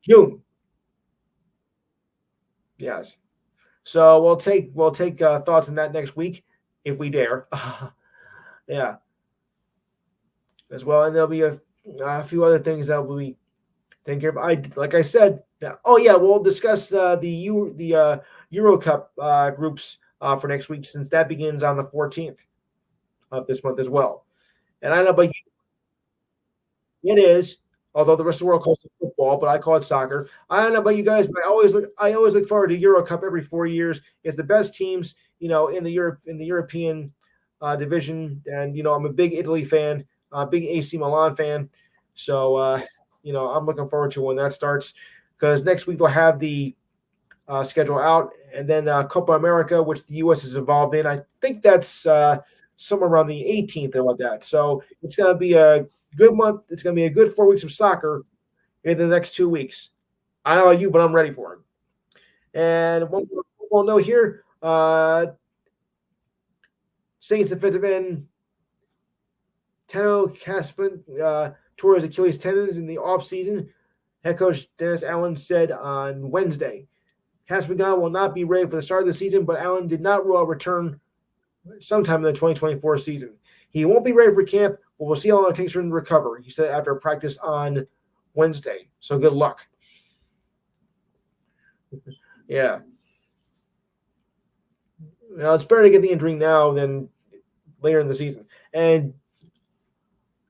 June. Yes. So we'll take thoughts on that next week if we dare. Yeah, as well, and there'll be a few other things that will be taken care of. Like I said. Oh yeah, we'll discuss the Euro Cup groups for next week since that begins on the 14th of this month as well. And I don't know about you, it is. Although the rest of the world calls it football, but I call it soccer. I don't know about you guys, but I always look forward to Euro Cup every 4 years. It's the best teams, in the European division, and I'm a big Italy fan, big AC Milan fan. So I'm looking forward to when that starts because next week they'll have the schedule out, and then Copa America, which the U.S. is involved in. I think that's somewhere around the 18th or like that. So it's going to be a good month. It's going to be a good 4 weeks of soccer in the next 2 weeks. I don't know about you, but I'm ready for it. And one note here, Saints defensive end Teno Caspin tore his Achilles tendons in the offseason. Head coach Dennis Allen said on Wednesday, Caspin will not be ready for the start of the season, but Allen did not rule out return sometime in the 2024 season. He won't be ready for camp, but we'll see how long it takes for him to recover, he said after practice on Wednesday. So good luck. Yeah. Well, it's better to get the injury now than later in the season. And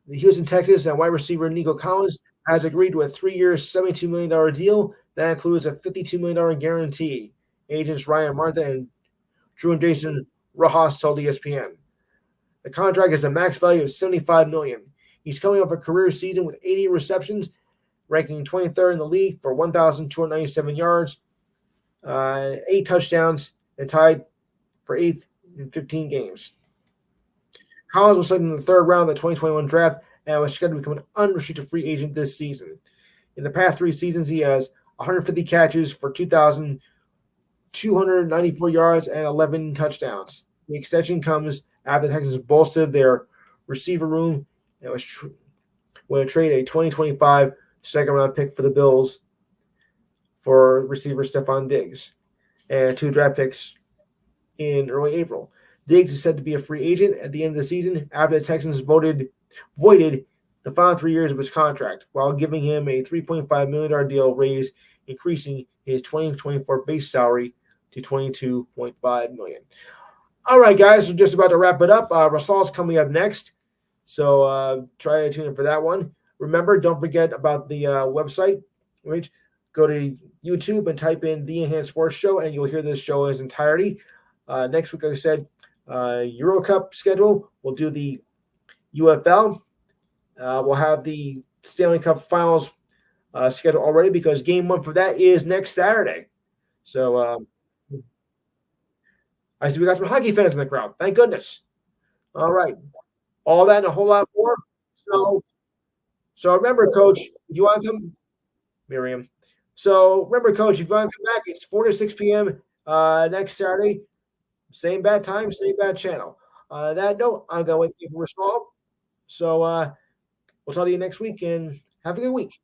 the Houston Texans and wide receiver Nico Collins has agreed to a 3-year, $72 million deal that includes a $52 million guarantee. Agents Ryan Martha and Drew and Jason Rojas told ESPN. The contract has a max value of $75 million. He's coming off a career season with 80 receptions, ranking 23rd in the league for 1,297 yards, 8 touchdowns, and tied for 8th in 15 games. Collins was selected in the 3rd round of the 2021 draft and was scheduled to become an unrestricted free agent this season. In the past 3 seasons, he has 150 catches for 2,294 yards and 11 touchdowns. The extension comes after the Texans bolstered their receiver room and was when trade a 2025 second-round pick for the Bills for receiver Stephon Diggs and 2 draft picks in early April. Diggs is said to be a free agent at the end of the season after the Texans voided the final 3 years of his contract while giving him a $3.5 million deal raise, increasing his 2024 base salary to $22.5 million. All right, guys, we're just about to wrap it up. Rasal's coming up next, so try to tune in for that one. Remember, don't forget about the website. Right? Go to YouTube and type in The Enhanced Sports Show, and you'll hear this show in its entirety. Next week, like I said, Euro Cup schedule. We'll do the UFL. We'll have the Stanley Cup Finals scheduled already because Game 1 for that is next Saturday. So I see we got some hockey fans in the crowd. Thank goodness. All right. All that and a whole lot more. So remember, Coach, if you want to come, Miriam. So remember, Coach, if you want to come back, it's 4 to 6 p.m. Next Saturday. Same bad time, same bad channel. That note, I'm going to wait for Resolve. So we'll talk to you next week and have a good week.